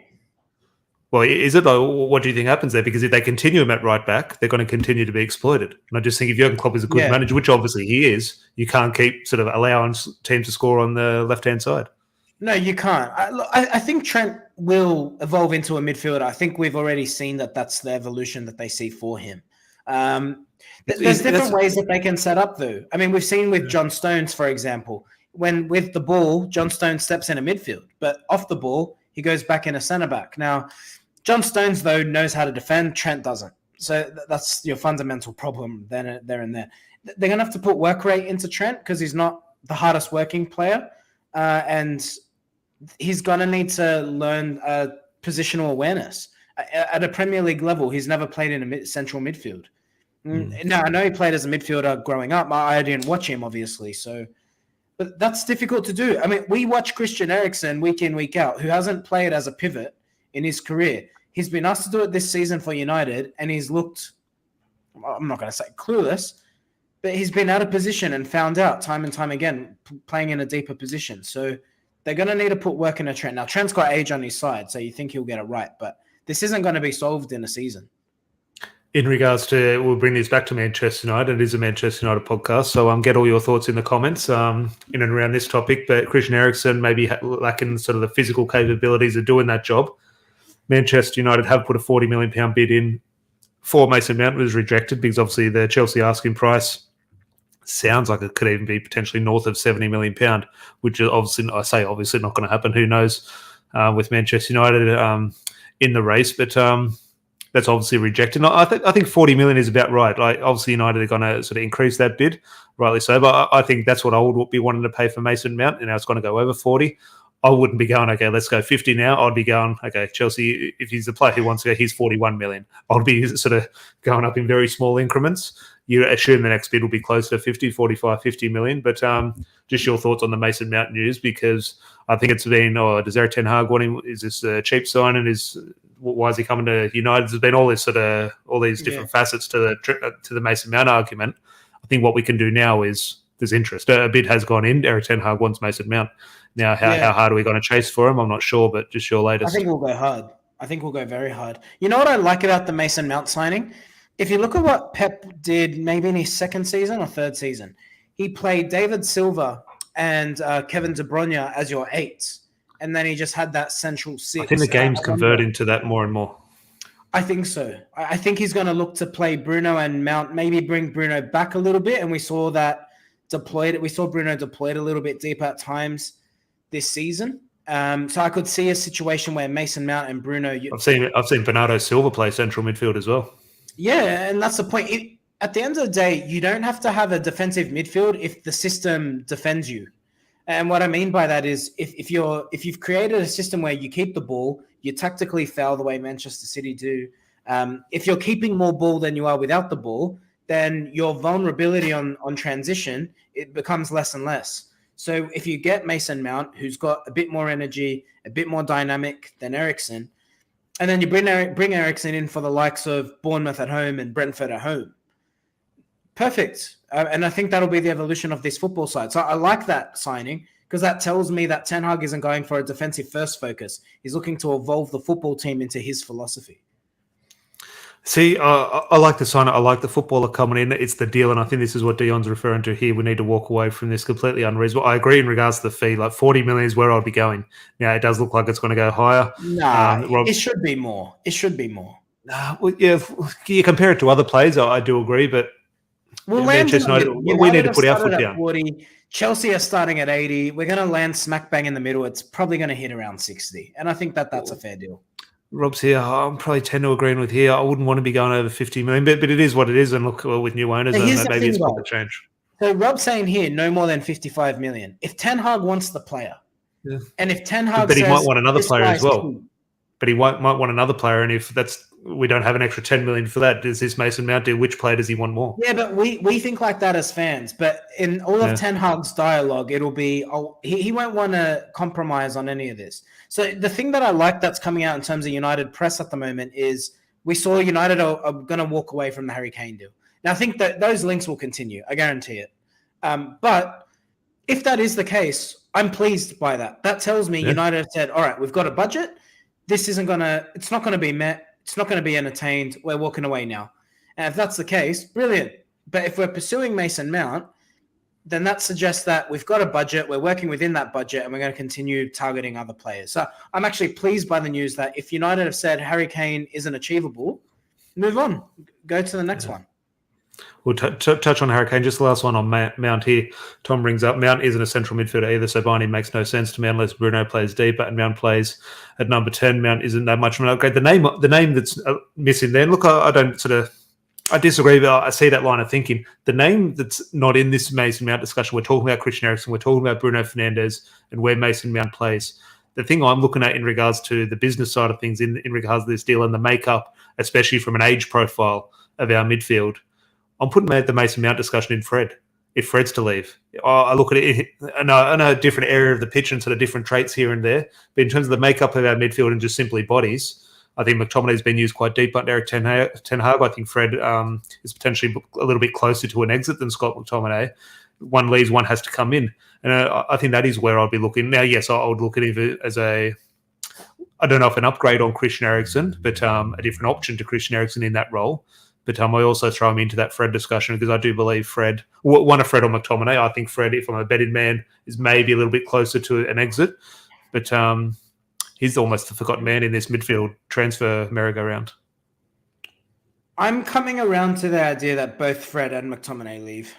S1: Well, is it though? What do you think happens there? Because if they continue him at right back, they're going to continue to be exploited. And I just think if Jurgen Klopp is a good manager, which obviously he is, you can't keep sort of allowing teams to score on the left-hand side.
S2: No, you can't. I think Trent will evolve into a midfielder. I think we've already seen that's the evolution that they see for him. There's different ways that they can set up, though. I mean, we've seen with John Stones, for example, when with the ball, John Stones steps in a midfield, but off the ball, he goes back in a centre-back. Now, John Stones, though, knows how to defend. Trent doesn't. So that's your fundamental problem there and there. They're going to have to put work rate into Trent because he's not the hardest working player. And he's going to need to learn positional awareness. At a Premier League level, he's never played in a central midfield. Now, I know he played as a midfielder growing up. I didn't watch him, obviously. But that's difficult to do. I mean, we watch Christian Eriksen week in, week out, who hasn't played as a pivot in his career. He's been asked to do it this season for United, and he's looked, I'm not going to say clueless, but he's been out of position and found out time and time again, playing in a deeper position. So they're going to need to put work in a Trent. Now, Trent's got age on his side, so you think he'll get it right, but this isn't going to be solved in a season.
S1: In regards to, we'll bring this back to Manchester United. It is a Manchester United podcast, so get all your thoughts in the comments in and around this topic. But Christian Eriksen maybe lacking sort of the physical capabilities of doing that job. Manchester United have put a £40 million bid in for Mason Mount. It was rejected because obviously the Chelsea asking price sounds like it could even be potentially north of £70 million, which is obviously not going to happen. Who knows with Manchester United in the race, but that's obviously rejected. I think 40 million is about right. Like, obviously, United are going to sort of increase that bid, rightly so. But I think that's what I would be wanting to pay for Mason Mount, and now it's going to go over 40. I wouldn't be going, okay, let's go 50 now. I'd be going, okay, Chelsea, if he's the player who wants to go, he's 41 million. I'd be sort of going up in very small increments. You assume the next bid will be close to 50, 45, 50 million. But just your thoughts on the Mason Mount news, because I think it's been, does Eric Ten Hag want him? Is this a cheap sign? And why is he coming to United? There's been all these different facets to the Mason Mount argument. I think what we can do now is there's interest. A bid has gone in. Eric Ten Hag wants Mason Mount. Now, how hard are we going to chase for him? I'm not sure, but just your latest.
S2: I think we'll go hard. I think we'll go very hard. You know what I like about the Mason Mount signing? If you look at what Pep did maybe in his second season or third season, he played David Silva and Kevin De Bruyne as your eights, and then he just had that central six.
S1: I think the game's converting to that more and more.
S2: I think so. I think he's going to look to play Bruno and Mount, maybe bring Bruno back a little bit, and we saw that deployed. We saw Bruno deployed a little bit deep at times this season. So I could see a situation where Mason Mount and Bruno.
S1: I've seen Bernardo Silva play central midfield as well.
S2: Yeah, and that's the point. At the end of the day, you don't have to have a defensive midfield if the system defends you. And what I mean by that is if you've created a system where you keep the ball, you tactically foul the way Manchester City do. If you're keeping more ball than you are without the ball, then your vulnerability on transition, it becomes less and less. So if you get Mason Mount, who's got a bit more energy, a bit more dynamic than Eriksen, and then you bring Eriksen in for the likes of Bournemouth at home and Brentford at home. Perfect. And I think that'll be the evolution of this football side. So I like that signing because that tells me that Ten Hag isn't going for a defensive first focus. He's looking to evolve the football team into his philosophy.
S1: See, I like the sign. I like the footballer coming in. It's the deal, and I think this is what Dion's referring to here. We need to walk away from this completely unreasonable. I agree in regards to the fee. Like 40 million is where I'd be going. Now, it does look like it's going to go higher.
S2: It should be more. It should be more.
S1: Well, yeah, you compare it to other players, I do agree, but
S2: we need to put our foot down. 40. Chelsea are starting at 80. We're going to land smack bang in the middle. It's probably going to hit around 60, and I think that's a fair deal.
S1: Rob's here. I'm probably tend to agreeing with here. I wouldn't want to be going over 50 million, but it is what it is. And look, with new owners, maybe it's got to change.
S2: So Rob's saying here, no more than 55 million. If Ten Hag wants the player, and if Ten Hag
S1: but he might want another player as well. But he might want another player, and if we don't have an extra 10 million for that, does this Mason Mount do? Which player does he want more?
S2: Yeah, but we think like that as fans. But in all of Ten Hag's dialogue, it'll be he won't want to compromise on any of this. So the thing that I like that's coming out in terms of United press at the moment is we saw United are going to walk away from the Harry Kane deal. Now, I think that those links will continue. I guarantee it. But if that is the case, I'm pleased by that. That tells me United have said, all right, we've got a budget. It's not going to be met. It's not going to be entertained. We're walking away now. And if that's the case, brilliant. But if we're pursuing Mason Mount, then that suggests that we've got a budget, we're working within that budget, and we're going to continue targeting other players. So I'm actually pleased by the news that if United have said Harry Kane isn't achievable, move on. Go to the next one.
S1: We'll touch on Harry Kane. Just the last one on Mount here. Tom brings up Mount isn't a central midfielder either, so binding makes no sense to me unless Bruno plays deeper and Mount plays at number 10. Mount isn't that much of an upgrade. The name that's missing there, look, I disagree, but I see that line of thinking. The name that's not in this Mason Mount discussion, we're talking about Christian Eriksen, we're talking about Bruno Fernandes and where Mason Mount plays. The thing I'm looking at in regards to the business side of things, in regards to this deal and the makeup, especially from an age profile of our midfield, I'm putting the Mason Mount discussion in Fred. If Fred's to leave, I look at it in a different area of the pitch and sort of different traits here and there. But in terms of the makeup of our midfield and just simply bodies, I think McTominay's been used quite deep under Eric Ten Hag. I think Fred is potentially a little bit closer to an exit than Scott McTominay. One leaves, one has to come in. And I think that is where I'll be looking. Now, yes, I would look at it as I don't know if an upgrade on Christian Eriksen, but a different option to Christian Eriksen in that role. But I also throw him into that Fred discussion because I do believe Fred or Fred or McTominay. I think Fred, if I'm a betting man, is maybe a little bit closer to an exit. But he's almost the forgotten man in this midfield transfer merry-go-round.
S2: I'm coming around to the idea that both Fred and McTominay leave.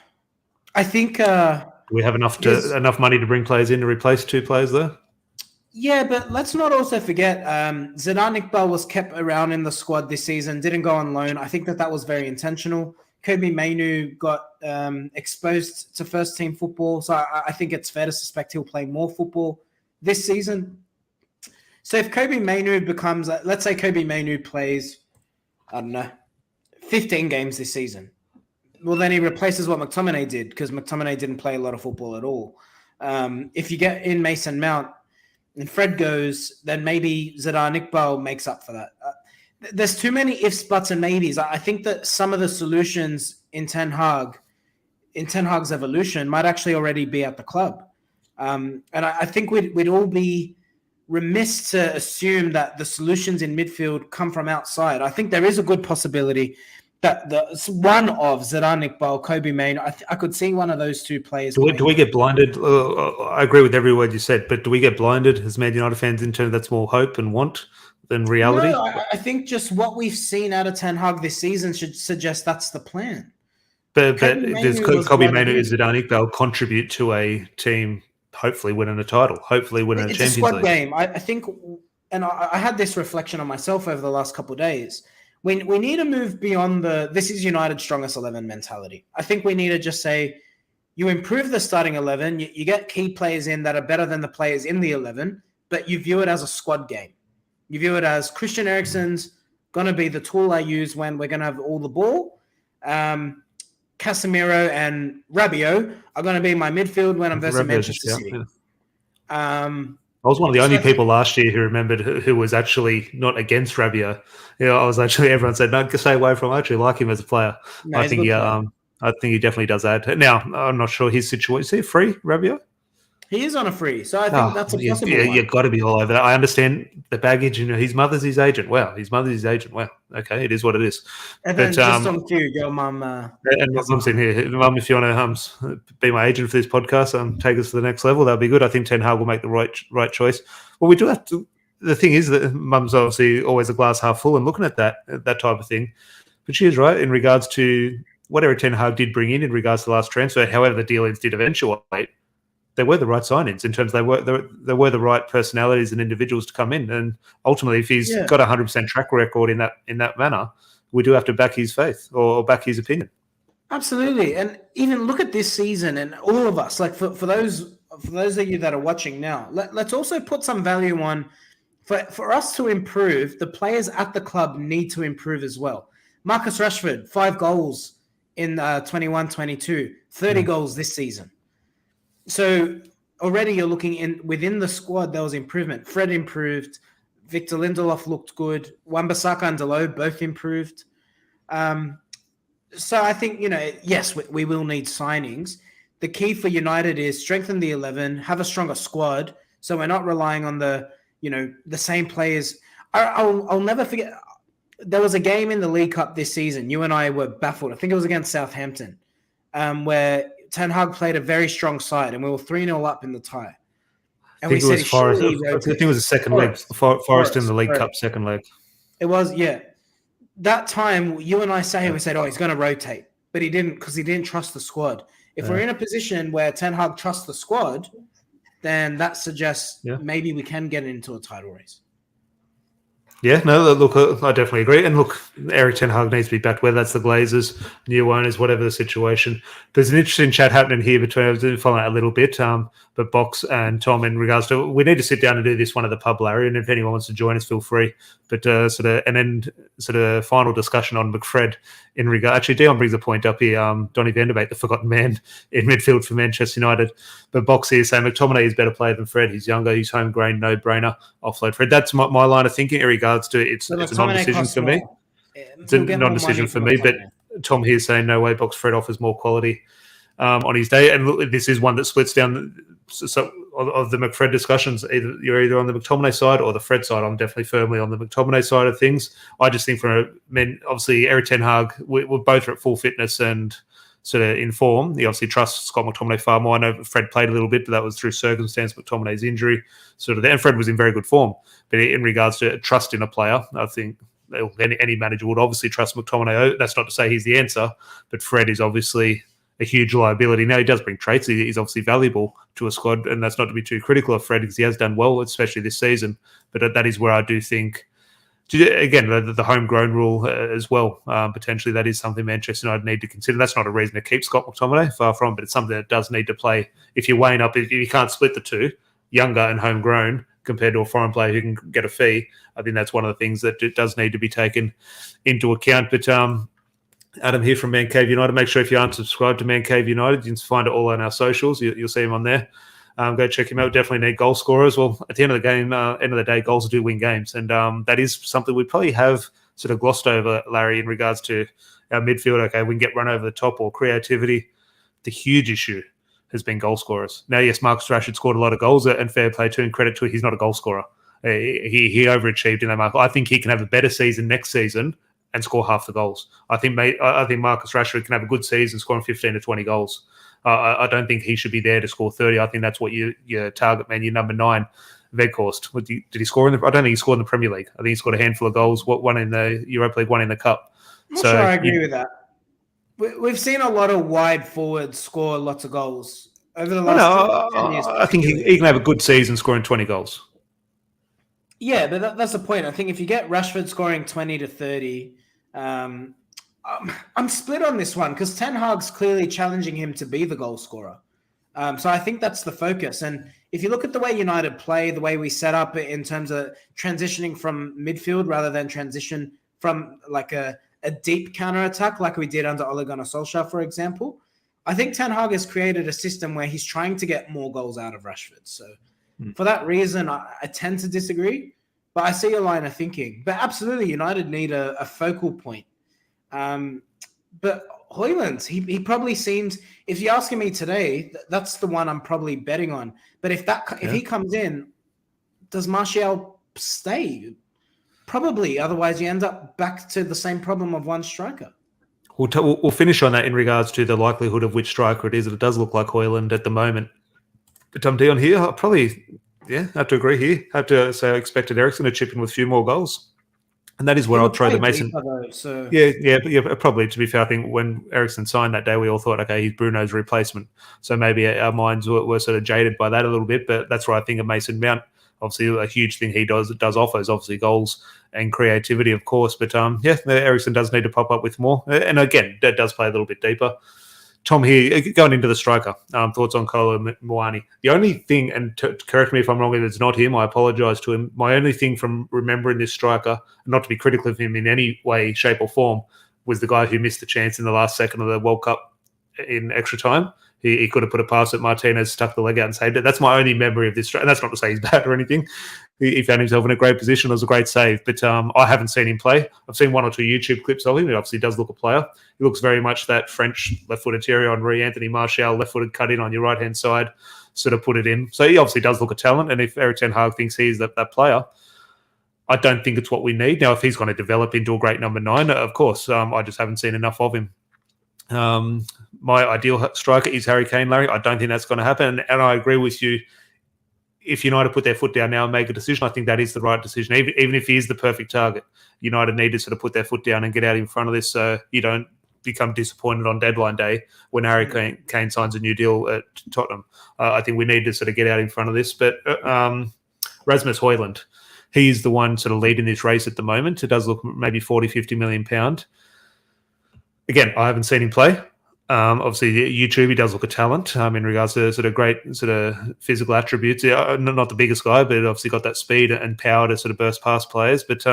S2: I think...
S1: Do we have enough money to bring players in to replace two players there?
S2: Yeah, but let's not also forget Zidane Iqbal was kept around in the squad this season, didn't go on loan. I think that was very intentional. Kobe Mainu got exposed to first-team football, so I think it's fair to suspect he'll play more football this season. So if Kobe Mainu becomes, let's say Kobe Mainu plays, I don't know, 15 games this season. Well, then he replaces what McTominay did because McTominay didn't play a lot of football at all. If you get in Mason Mount and Fred goes, then maybe Zidane Iqbal makes up for that. There's too many ifs, buts, and maybes. I think that some of the solutions in Ten Hag's evolution might actually already be at the club. And I think we'd all be remiss to assume that the solutions in midfield come from outside. I think there is a good possibility that one of Zidane Iqbal, Kobe Main, I could see one of those two players.
S1: Do we get blinded? I agree with every word you said, but do we get blinded as Man United fans in terms of that's more hope and want than reality?
S2: No, I think just what we've seen out of Ten Hag this season should suggest that's the plan.
S1: But does Kobe Mainu and Zidane Iqbal contribute to a team hopefully winning a title, hopefully winning a Champions League?
S2: It's a squad game. I think, and I had this reflection on myself over the last couple of days. We need to move beyond this is United's strongest 11 mentality. I think we need to just say, you improve the starting 11, you get key players in that are better than the players in the 11, but you view it as a squad game. You view it as Christian Eriksen's going to be the tool I use when we're going to have all the ball. Casemiro and Rabiot are going to be my midfield when I'm versus Manchester City.
S1: Yeah. I was one of the only people last year who remembered who was actually not against Rabiot. I was actually, everyone said, no, stay away from him. I actually like him as a player.
S2: No,
S1: I think he definitely does add. Now, I'm not sure his situation. Is he free, Rabiot?
S2: He is on a free, so I think that's a possible one.
S1: You've got to be all over that. I understand the baggage. His mother's his agent. Wow, his mother's his agent. Wow, okay, it is what it is.
S2: And then just on cue, your mum.
S1: And mum's in here. Mum, if you want to be my agent for this podcast, take us to the next level, that'd be good. I think Ten Hag will make the right choice. Well, we do have to. The thing is that mum's obviously always a glass half full and looking at that type of thing. But she is right in regards to whatever Ten Hag did bring in regards to the last transfer. However, the dealings did eventuate. They were the right signings in terms of they were the right personalities and individuals to come in. And ultimately, if he's got a 100% track record in that manner, we do have to back his faith or back his opinion.
S2: Absolutely. And even look at this season and all of us, like for those of you that are watching now, let's also put some value on for us to improve, the players at the club need to improve as well. Marcus Rashford, 5 goals in 21-22, 30 goals this season. So already you're looking within the squad, there was improvement. Fred improved. Victor Lindelof looked good. Wan-Bissaka and Dalot both improved. So I think, yes, we will need signings. The key for United is strengthen the 11, have a stronger squad, so we're not relying on the same players. I'll never forget, there was a game in the League Cup this season. You and I were baffled. I think it was against Southampton, where Ten Hag played a very strong side, and we were 3-0 up in the tie. And we said,
S1: Forest. I think it was the second leg. Forest in the League Cup second leg.
S2: It was, yeah. That time, you and I we said, he's going to rotate. But he didn't, because he didn't trust the squad. If we're in a position where Ten Hag trusts the squad, then that suggests maybe we can get into a title race.
S1: Yeah, no, look, I definitely agree. And look, Erik Ten Hag needs to be backed, whether that's the Glazers, new owners, whatever the situation. There's an interesting chat happening here between, following out a little bit, but Box and Tom in regards to, we need to sit down and do this one at the pub, Larry, and if anyone wants to join us, feel free. But sort of final discussion on McFred in regard. Actually, Dion brings a point up here. Donny van de Beek, the forgotten man in midfield for Manchester United. But Box here saying McTominay is a better player than Fred. He's younger, he's home-grained, no-brainer. Offload Fred. That's my line of thinking in regards to it's a non-decision for me. It's a non-decision for me, but Tom here saying no way, Box Fred offers more quality on his day. And look, this is one that splits down of the McFred discussions. You're either on the McTominay side or the Fred side. I'm definitely firmly on the McTominay side of things. I just think obviously Erik Ten Hag, we're both at full fitness and sort of in form. He obviously trusts Scott McTominay far more. I know Fred played a little bit, but that was through circumstance, McTominay's injury. And Fred was in very good form. But in regards to trust in a player, I think any manager would obviously trust McTominay. That's not to say he's the answer, but Fred is obviously a huge liability. Now, he does bring traits. He's obviously valuable to a squad, and that's not to be too critical of Fred because he has done well, especially this season. But that is where I do think, again, the homegrown rule as well, potentially that is something Manchester United need to consider. That's not a reason to keep Scott McTominay, far from, but it's something that does need to play. If you're weighing up, if you can't split the two, younger and homegrown compared to a foreign player who can get a fee. I think that's one of the things that it does need to be taken into account. But Adam here from Man Cave United. Make sure if you aren't subscribed to Man Cave United, you can find it all on our socials. You'll see him on there. Go check him out. Definitely need goal scorers. Well, at the end of the game, end of the day, goals do win games, and that is something we probably have sort of glossed over, Larry, in regards to our midfield. Okay, we can get run over the top or creativity. The huge issue has been goal scorers. Now, yes, Marcus Rashford scored a lot of goals, and fair play to him, credit to it. He's not a goal scorer. He overachieved in that mark. I think he can have a better season next season and score half the goals. I think Marcus Rashford can have a good season scoring 15 to 20 goals. I don't think he should be there to score 30. I think that's what your target man, your number 9, Weghorst. Did he score I don't think he scored in the Premier League. I think he scored a handful of goals, one in the Europa League, one in the Cup.
S2: I'm not sure I agree with that. We've seen a lot of wide forwards score lots of goals over the last 10 years.
S1: I think he can have a good season scoring 20 goals.
S2: Yeah, but that's the point. I think if you get Rashford scoring 20 to 30, I'm split on this one because Ten Hag's clearly challenging him to be the goal scorer. So I think that's the focus. And if you look at the way United play, the way we set up in terms of transitioning from midfield rather than transition from like a deep counter-attack like we did under Ole Gunnar Solskjaer, for example, I think Ten Hag has created a system where he's trying to get more goals out of Rashford. So for that reason, I tend to disagree, but I see your line of thinking. But absolutely, United need a focal point. But Højlund, he probably seems, if you're asking me today, that's the one I'm probably betting on. But if he comes in, does Martial stay? Probably. Otherwise, you end up back to the same problem of one striker.
S1: We'll finish on that in regards to the likelihood of which striker it is. It does look like Højlund at the moment. But Dion here, I'll probably have to agree here. Have to say I expected Eriksen to chip in with a few more goals. And that is where I'll throw the Mason. Yeah, probably. To be fair, I think when Eriksen signed that day, we all thought, okay, he's Bruno's replacement. So maybe our minds were sort of jaded by that a little bit. But that's where I think of Mason Mount. Obviously, a huge thing he does offer is obviously goals and creativity, of course. But Eriksen does need to pop up with more. And again, that does play a little bit deeper. Tom here, going into the striker, thoughts on Kolo Muani. The only thing, and correct me if I'm wrong, if it's not him, I apologise to him. My only thing from remembering this striker, not to be critical of him in any way, shape or form, was the guy who missed the chance in the last second of the World Cup in extra time. He could have put a pass at Martinez, stuck the leg out and saved it. That's my only memory of this. And that's not to say he's bad or anything. He found himself in a great position. It was a great save. But I haven't seen him play. I've seen 1 or 2 YouTube clips of him. He obviously does look a player. He looks very much that French left-footed Thierry Henry, Anthony Martial, left-footed cut in on your right-hand side, sort of put it in. So he obviously does look a talent. And if Erik ten Hag thinks he's that player, I don't think it's what we need. Now, if he's going to develop into a great number 9, of course, I just haven't seen enough of him. My ideal striker is Harry Kane, Larry. I don't think that's going to happen. And I agree with you. If United put their foot down now and make a decision, I think that is the right decision. Even if he is the perfect target, United need to sort of put their foot down and get out in front of this so you don't become disappointed on deadline day when Harry Kane signs a new deal at Tottenham. I think we need to sort of get out in front of this. But Rasmus Højlund, he's the one sort of leading this race at the moment. It does look maybe 40, 50 million pound. Again, I haven't seen him play. Obviously, YouTube, he does look a talent in regards to sort of great sort of physical attributes. Not the biggest guy, but obviously got that speed and power to sort of burst past players. But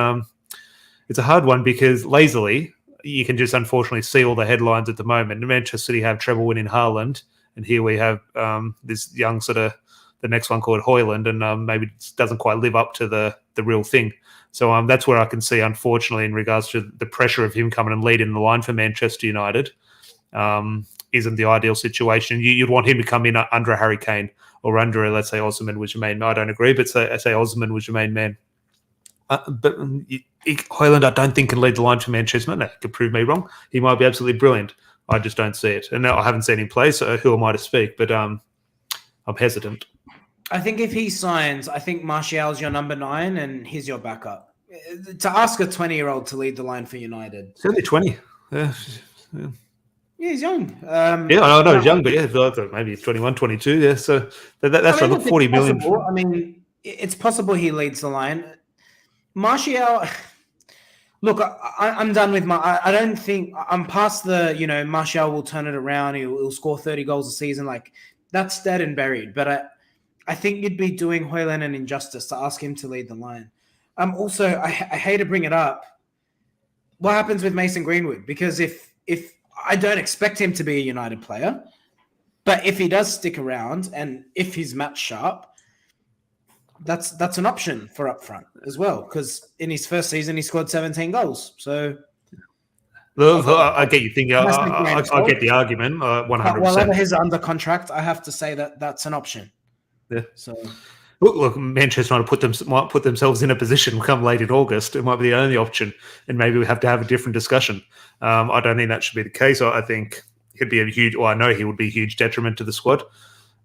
S1: it's a hard one because lazily, you can just unfortunately see all the headlines at the moment. Manchester City have treble winning Haaland, and here we have this young sort of the next one called Højlund, and maybe it doesn't quite live up to the real thing. So that's where I can see, unfortunately, in regards to the pressure of him coming and leading the line for Manchester United, isn't the ideal situation. You'd want him to come in under a Harry Kane or under, let's say, Osimhen was your main man. I don't agree, but say Osimhen was your main man. But Højlund, I don't think, can lead the line for Manchester. No, could prove me wrong. He might be absolutely brilliant. I just don't see it. And now I haven't seen him play, so who am I to speak? But I'm hesitant.
S2: I think if he signs, I think Martial's your number 9 and he's your backup. To ask a 20-year-old to lead the line for United.
S1: He's only 20. Yeah,
S2: he's young.
S1: I know he's young, but maybe he's 21, 22. Yeah, so that's right. Look, 40 million.
S2: I mean, it's possible he leads the line. Martial, look, I'm done with I don't think I'm past the, Martial will turn it around. He'll score 30 goals a season. Like, that's dead and buried. But I think you'd be doing Højlund an injustice to ask him to lead the line. Also, I hate to bring it up. What happens with Mason Greenwood? Because if I don't expect him to be a United player, but if he does stick around and if he's match sharp, that's an option for up front as well. Because in his first season, he scored 17 goals. So
S1: Look, I get you thinking. I get the argument. 100%.
S2: While he's under contract, I have to say that that's an option.
S1: Yeah.
S2: So
S1: look, Manchester United might put themselves in a position come late in August. It might be the only option, and maybe we have to have a different discussion. I don't think that should be the case. I think he'd be a huge. Well, I know he would be a huge detriment to the squad,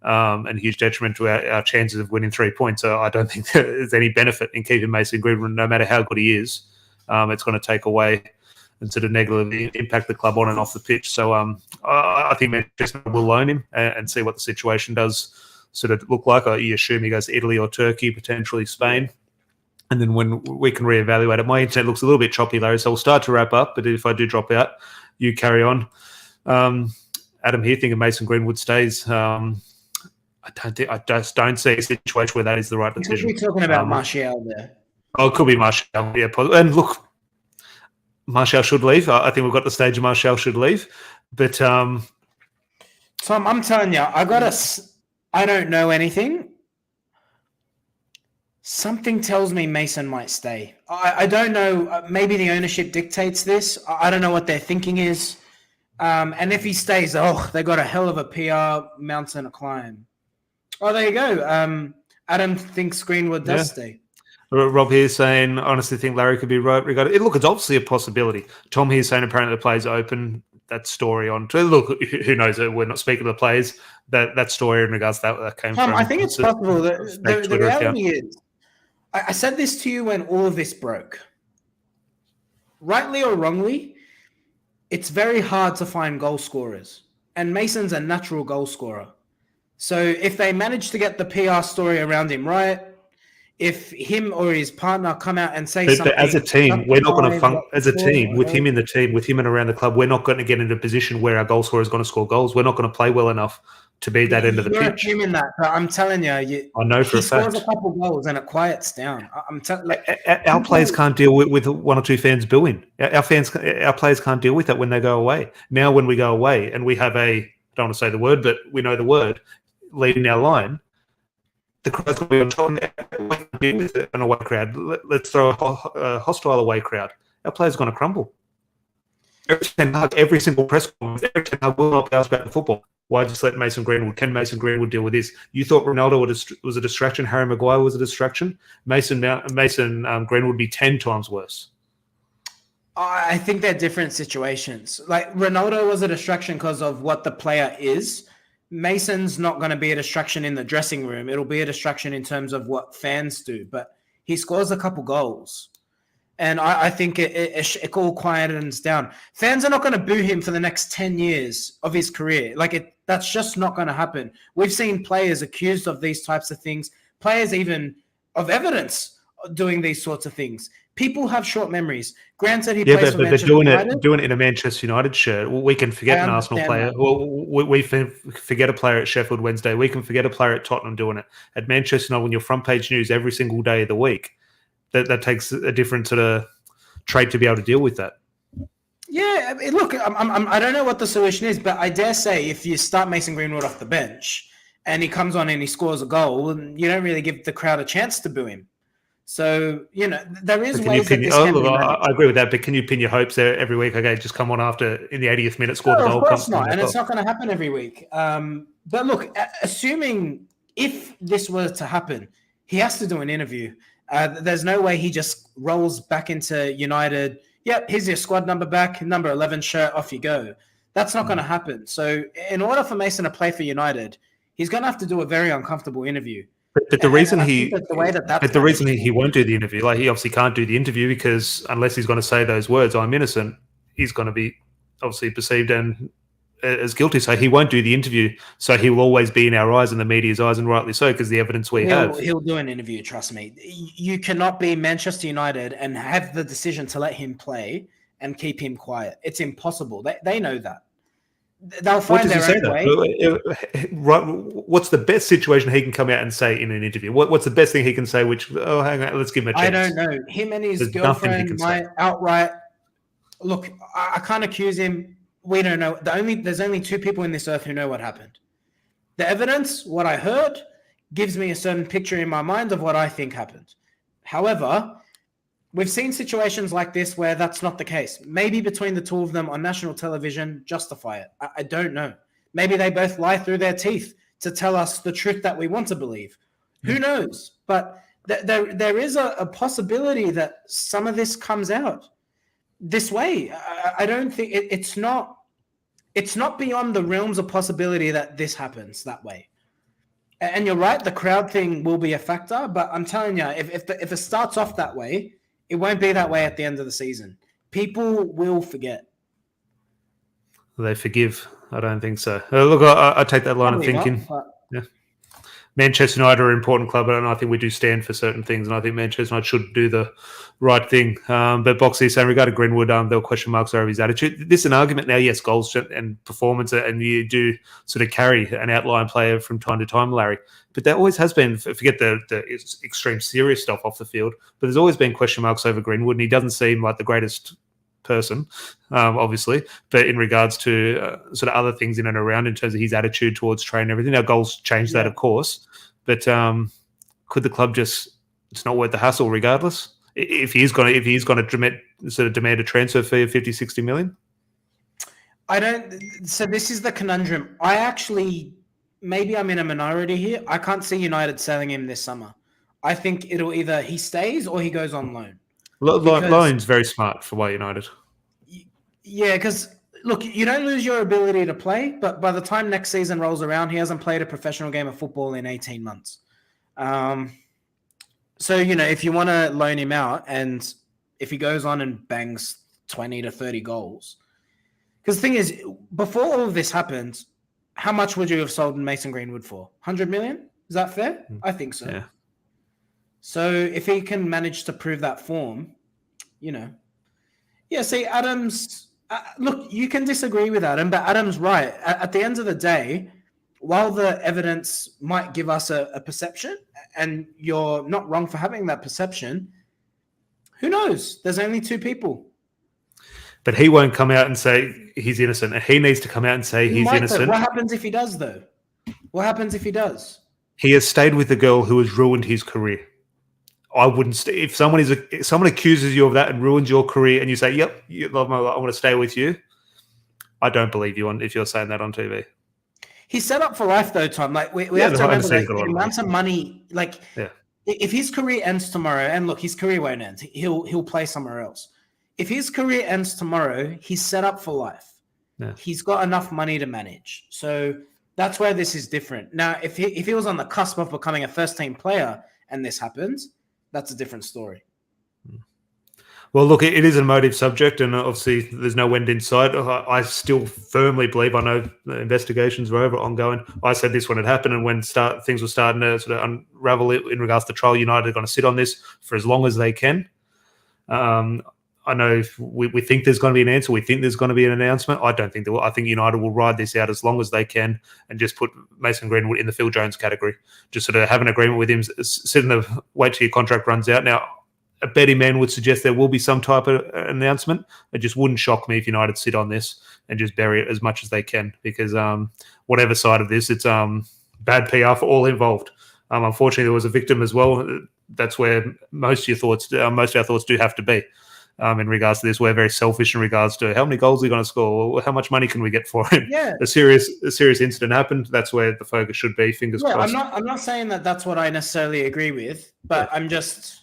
S1: and a huge detriment to our chances of winning 3 points. So I don't think there's any benefit in keeping Mason Greenwood, no matter how good he is. It's going to take away and sort of negatively impact the club on and off the pitch. So I think Manchester will loan him and see what the situation does sort of look like. You assume he goes to Italy or Turkey, potentially Spain. And then when we can reevaluate it. My internet looks a little bit choppy, Larry, so we'll start to wrap up. But if I do drop out, you carry on. Adam here thinking Mason Greenwood stays. I just don't see a situation where that is the right decision.
S2: We're talking about Martial there.
S1: Oh, it could be Martial. Yeah, and look, Martial should leave. I think we've got the stage of Martial should leave. But
S2: Tom, I'm telling you, I don't know anything. Something tells me Mason might stay. I don't know. Maybe the ownership dictates this. I don't know what their thinking is. And if he stays, they got a hell of a PR mountain to climb. Oh, there you go. Adam thinks Greenwood does stay.
S1: Rob here saying, honestly think Larry could be right regarding it. Look, it's obviously a possibility. Tom here saying apparently the players are open. That story on look, who knows? We're not speaking to the players. That story in regards to that came
S2: Tom,
S1: from.
S2: I think it's possible. The reality is, I said this to you when all of this broke. Rightly or wrongly, it's very hard to find goal scorers, and Mason's a natural goal scorer. So if they manage to get the PR story around him right, if him or his partner come out and say something...
S1: But as a team, we're not going to as a team, with him in the team, with him and around the club, we're not going to get into a position where our goal scorer is going to score goals. We're not going to play well enough to be that end of the pitch.
S2: You're assuming that, but I'm telling you,
S1: I know for a fact.
S2: He scores a couple goals and it quiets down.
S1: Our players can't deal with one or two fans booing. Our players can't deal with that when they go away. Now when we go away and we have I don't want to say the word, but we know the word, leading our line, the crowd's going to be on top with an away crowd. Let's throw a hostile away crowd. Our players are going to crumble. Every single press conference, every time will not ask about the football. Why just let Mason Greenwood? Can Mason Greenwood deal with this? You thought Ronaldo was a distraction. Harry Maguire was a distraction. Mason Greenwood would be 10 times worse.
S2: I think they're different situations. Like Ronaldo was a distraction because of what the player is. Mason's not going to be a distraction in the dressing room. It'll be a distraction in terms of what fans do. But he scores a couple goals. And I think it all quietens down. Fans are not going to boo him for the next 10 years of his career. That's just not going to happen. We've seen players accused of these types of things, players even of evidence doing these sorts of things. People have short memories. Granted, he plays for Manchester United.
S1: Doing it in a Manchester United shirt, we can forget an Arsenal player. We forget a player at Sheffield Wednesday. We can forget a player at Tottenham doing it. At Manchester United, when you're front page news every single day of the week, that takes a different sort of trait to be able to deal with that.
S2: Yeah, look, I don't know what the solution is, but I dare say if you start Mason Greenwood off the bench and he comes on and he scores a goal, you don't really give the crowd a chance to boo him. So, there is ways that this can be managed.
S1: I agree with that, but can you pin your hopes there every week? Okay, just come on after in the 80th minute, score the goal.
S2: Of course not, and it's not going to happen every week. But look, assuming if this were to happen, he has to do an interview. There's no way he just rolls back into United. Yep, here's your squad number back, number 11 shirt, off you go. That's not going to happen. So in order for Mason to play for United, he's going to have to do a very uncomfortable interview.
S1: But the reason he won't do the interview, like he obviously can't do the interview because unless he's going to say those words, I'm innocent, he's going to be obviously perceived and as guilty. So he won't do the interview. So he will always be in our eyes and the media's eyes, and rightly so, because the evidence have.
S2: He'll do an interview, trust me. You cannot be Manchester United and have the decision to let him play and keep him quiet. It's impossible. They know that. they'll
S1: What
S2: find
S1: does he
S2: their
S1: say
S2: own
S1: though?
S2: way.
S1: Right, what's the best situation he can come out and say in an interview? What's the best thing he can say? Hang on, let's give him a
S2: I
S1: chance.
S2: don't know. Him and his
S1: There's nothing he
S2: girlfriend
S1: can say.
S2: might outright look. I can't accuse him. We don't know. There's only two people in this earth who know what happened. The evidence, what I heard, gives me a certain picture in my mind of what I think happened. However, we've seen situations like this where that's not the case. Maybe between the two of them on national television, justify it. I don't know. Maybe they both lie through their teeth to tell us the truth that we want to believe. Who knows? But there is a possibility that some of this comes out this way. I don't think it's not beyond the realms of possibility that this happens that way. And you're right, the crowd thing will be a factor, but I'm telling you, if it starts off that way, it won't be that way at the end of the season. People will forget.
S1: They forgive. I don't think so. Look, I take that line
S2: Probably
S1: of thinking.
S2: not, but
S1: Yeah. Manchester United are an important club, and I think we do stand for certain things, and I think Manchester United should do the right thing. But Boxy is saying, regarding Greenwood, there were question marks over his attitude. This is an argument now, yes, goals and performance, and you do sort of carry an outline player from time to time, Larry. But there always has been, forget the extreme serious stuff off the field, but there's always been question marks over Greenwood, and he doesn't seem like the greatest person, obviously, but in regards to sort of other things in and around in terms of his attitude towards training and everything. Our goals change that, of course, but could the club just, it's not worth the hassle regardless? If he's going to demand a transfer fee of 50, 60 million?
S2: So this is the conundrum. Maybe I'm in a minority here. I can't see United selling him this summer. I think it'll either he stays or he goes on loan.
S1: Loan's very smart for White United.
S2: Yeah, because look, you don't lose your ability to play, but by the time next season rolls around, he hasn't played a professional game of football in 18 months. So, if you want to loan him out and if he goes on and bangs 20 to 30 goals, because the thing is, before all of this happened, how much would you have sold Mason Greenwood for? 100 million? Is that fair? I think so.
S1: Yeah.
S2: So if he can manage to prove that form, Yeah, see, Adams, look, you can disagree with Adam, but Adam's right. At the end of the day, while the evidence might give us a perception, and you're not wrong for having that perception, who knows? There's only two people.
S1: But he won't come out and say he's innocent. He needs to come out and say he's innocent.
S2: What happens if he does, though? What happens if he does? He
S1: has stayed with the girl who has ruined his career. I wouldn't. If someone accuses you of that and ruins your career, and you say, "Yep, I want to stay with you," I don't believe you if you're saying that on TV.
S2: He's set up for life, though, Tom. Like we have to remember that the amount of money. If his career ends tomorrow, and look, his career won't end. He'll play somewhere else. If his career ends tomorrow, he's set up for life.
S1: Yeah.
S2: He's got enough money to manage. So that's where this is different. Now, if he was on the cusp of becoming a first-team player and this happens, that's a different story.
S1: Well, look, it is an emotive subject, and obviously there's no end in sight. I still firmly believe, I know the investigations were ongoing. I said this when it happened, and when things were starting to sort of unravel in regards to trial, United are going to sit on this for as long as they can. I know we think there's going to be an answer. We think there's going to be an announcement. I don't think there will. I think United will ride this out as long as they can and just put Mason Greenwood in the Phil Jones category. Just sort of have an agreement with him, sit in the wait till your contract runs out. Now, a betting man would suggest there will be some type of announcement. It just wouldn't shock me if United sit on this and just bury it as much as they can, because whatever side of this, it's bad PR for all involved. Unfortunately, there was a victim as well. That's where most of our thoughts do have to be. In regards to this, we're very selfish in regards to how many goals are going to score, or how much money can we get for him.
S2: Yeah.
S1: A serious incident happened. That's where the focus should be. Fingers crossed.
S2: I'm not saying that that's what I necessarily agree with, but I'm just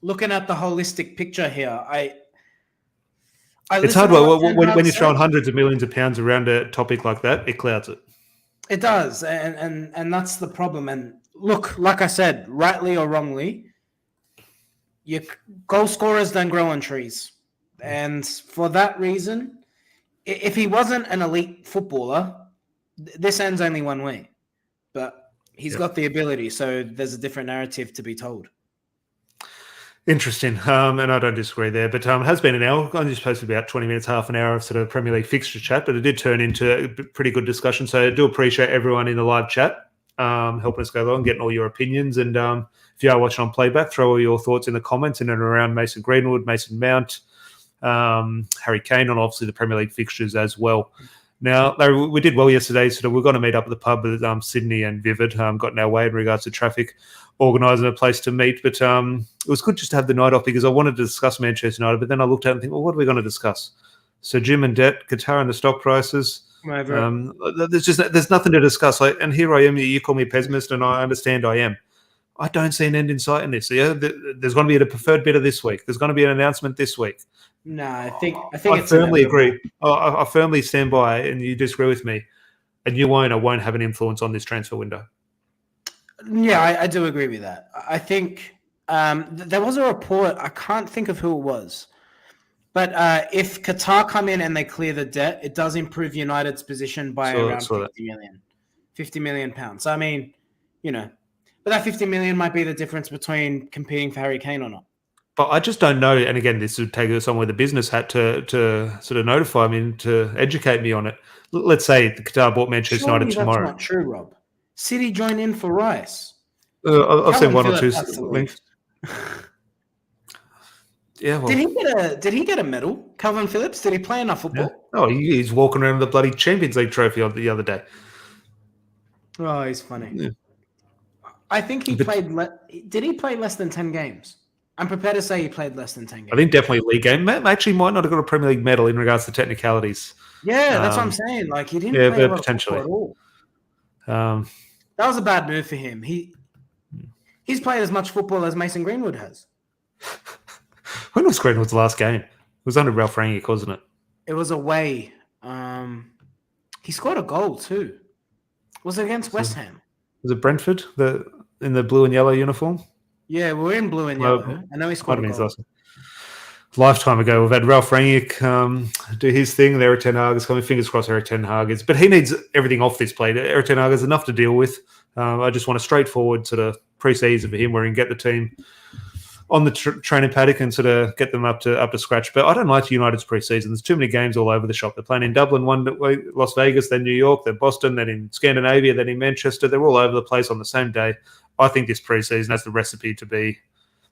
S2: looking at the holistic picture here.
S1: It's hard when you're throwing hundreds of millions of pounds around a topic like that. It clouds it.
S2: It does, and that's the problem. And look, like I said, rightly or wrongly, your goal scorers don't grow on trees. And for that reason, if he wasn't an elite footballer, this ends only one way. But he's got the ability, so there's a different narrative to be told.
S1: Interesting, and I don't disagree there. But it has been an hour. I'm just posted about 20 minutes, half an hour of sort of Premier League fixture chat, but it did turn into a pretty good discussion. So I do appreciate everyone in the live chat helping us go along, getting all your opinions. And if you are watching on playback, throw all your thoughts in the comments in and around Mason Greenwood, Mason Mount, Harry Kane, and obviously the Premier League fixtures as well. Now, Larry, we did well yesterday, so we're going to meet up at the pub with Sydney and Vivid. Got in our way in regards to traffic, organising a place to meet. But it was good just to have the night off because I wanted to discuss Manchester United. But then I looked at it and think, well, what are we going to discuss? So Jim and debt, Qatar and the stock prices. There's nothing to discuss. And here I am. You call me a pessimist, and I understand I am. I don't see an end in sight in this. Yeah, there's going to be a preferred bidder this week. There's going to be an announcement this week.
S2: No, I think
S1: I firmly agree. I firmly stand by, and you disagree with me. A new owner won't have an influence on this transfer window.
S2: Yeah, I do agree with that. I think there was a report. I can't think of who it was, but if Qatar come in and they clear the debt, it does improve United's position by around 50 million pounds. I mean, but that 50 million might be the difference between competing for Harry Kane or not.
S1: But I just don't know. And again, this would take someone with a business hat to sort of notify me and to educate me on it. Let's say the Qatar bought Manchester United tomorrow.
S2: That's not true, Rob. City joined in for Rice.
S1: I've seen one or two links. Yeah. Well,
S2: did he get a medal? Calvin Phillips? Did he play enough football?
S1: Yeah. Oh, he's walking around with the bloody Champions League trophy the other day.
S2: Oh, he's funny.
S1: Yeah.
S2: I think he played. Did he play less than 10 games? I'm prepared to say he played less than 10 games.
S1: I think definitely league game. Actually, might not have got a Premier League medal in regards to technicalities.
S2: Yeah, that's what I'm saying. Like he didn't play a lot potentially at all. That was a bad move for him. He's played as much football as Mason Greenwood has.
S1: When was Greenwood's last game? It was under Ralph Rangnick, wasn't it?
S2: It was away. He scored a goal too. Was it against West Ham? Was it
S1: Brentford in the blue and yellow uniform?
S2: Yeah, we're in blue and yellow. I know he scored a goal.
S1: Lifetime ago, we've had Ralph Rangnick do his thing. Eric Ten Hag is coming. Fingers crossed Eric Ten Hag is. But he needs everything off this plate. Eric Ten Hag has enough to deal with. I just want a straightforward sort of pre-season for him where he can get the team on the training paddock and sort of get them up to scratch. But I don't like United's pre-season. There's too many games all over the shop. They're playing in Dublin, Las Vegas, then New York, then Boston, then in Scandinavia, then in Manchester. They're all over the place on the same day. I think this pre-season has the recipe to be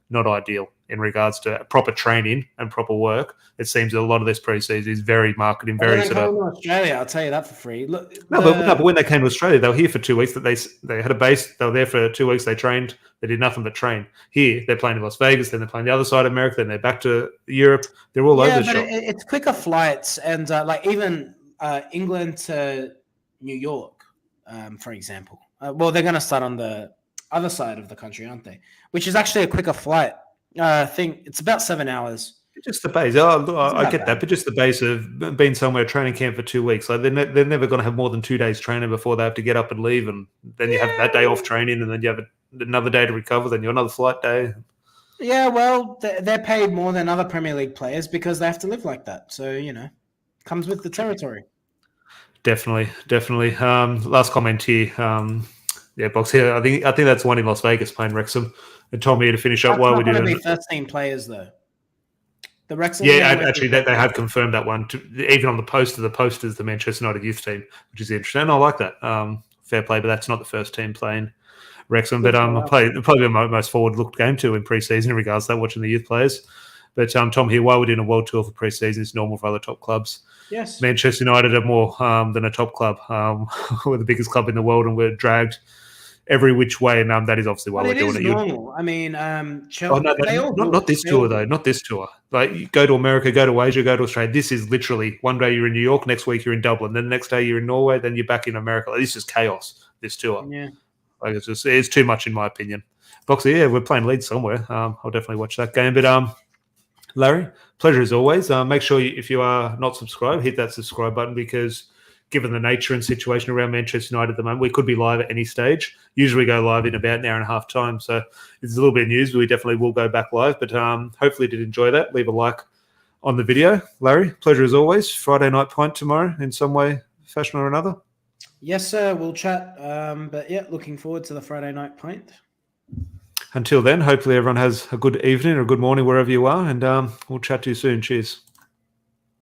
S1: not ideal in regards to proper training and proper work. It seems that a lot of this pre-season is very marketing, very sort of.
S2: Australia, I'll tell you that for free. Look,
S1: but when they came to Australia, they were here for 2 weeks. They had a base. They were there for 2 weeks. They trained. They did nothing but train. Here, they're playing in Las Vegas. Then they're playing the other side of America. Then they're back to Europe. They're all over the shop.
S2: It's quicker flights and like even England to New York, for example. Well, they're going to start on the other side of the country, aren't they? Which is actually a quicker flight. I think it's about 7 hours.
S1: Just the base. I get that, but just the base of being somewhere training camp for 2 weeks. Like they're never going to have more than 2 days training before they have to get up and leave, and then you have that day off training, and then you have another day to recover. Then you have another flight day.
S2: Yeah, well, they're paid more than other Premier League players because they have to live like that. So comes with the territory.
S1: Definitely. Last comment here. Yeah, Box here. I think that's one in Las Vegas playing Wrexham. And told me to finish up while we do.
S2: Be 13 players though. The Wrexham.
S1: Yeah, actually, they have confirmed that one. Even on the poster, the poster's the Manchester United youth team, which is interesting. And I like that. Fair play, but that's not the first team playing Wrexham. But probably the most forward-looked game too in pre-season in regards to that, watching the youth players. But Tom here, while we're doing a world tour for pre-season, it's normal for other top clubs.
S2: Yes,
S1: Manchester United are more than a top club. We're the biggest club in the world, and we're dragged every which way, and that is obviously why we're doing it.
S2: Normal. I mean, Chelsea,
S1: not this tour though. Not this tour. Like you go to America, go to Asia, go to Australia. This is literally one day you're in New York, next week you're in Dublin, then the next day you're in Norway, then you're back in America. Like, this is chaos. This tour.
S2: Yeah.
S1: Like it's too much in my opinion. Boxer, yeah, we're playing Leeds somewhere. I'll definitely watch that game. But Larry, pleasure as always. Make sure if you are not subscribed, hit that subscribe button because given the nature and situation around Manchester United at the moment, we could be live at any stage. Usually we go live in about an hour and a half time. So it's a little bit of news, but we definitely will go back live. But hopefully you did enjoy that. Leave a like on the video. Larry, pleasure as always. Friday night pint tomorrow in some way, fashion or another.
S2: Yes, sir. We'll chat. But yeah, looking forward to the Friday night pint.
S1: until then, hopefully everyone has a good evening or a good morning wherever you are, and we'll chat to you soon. Cheers.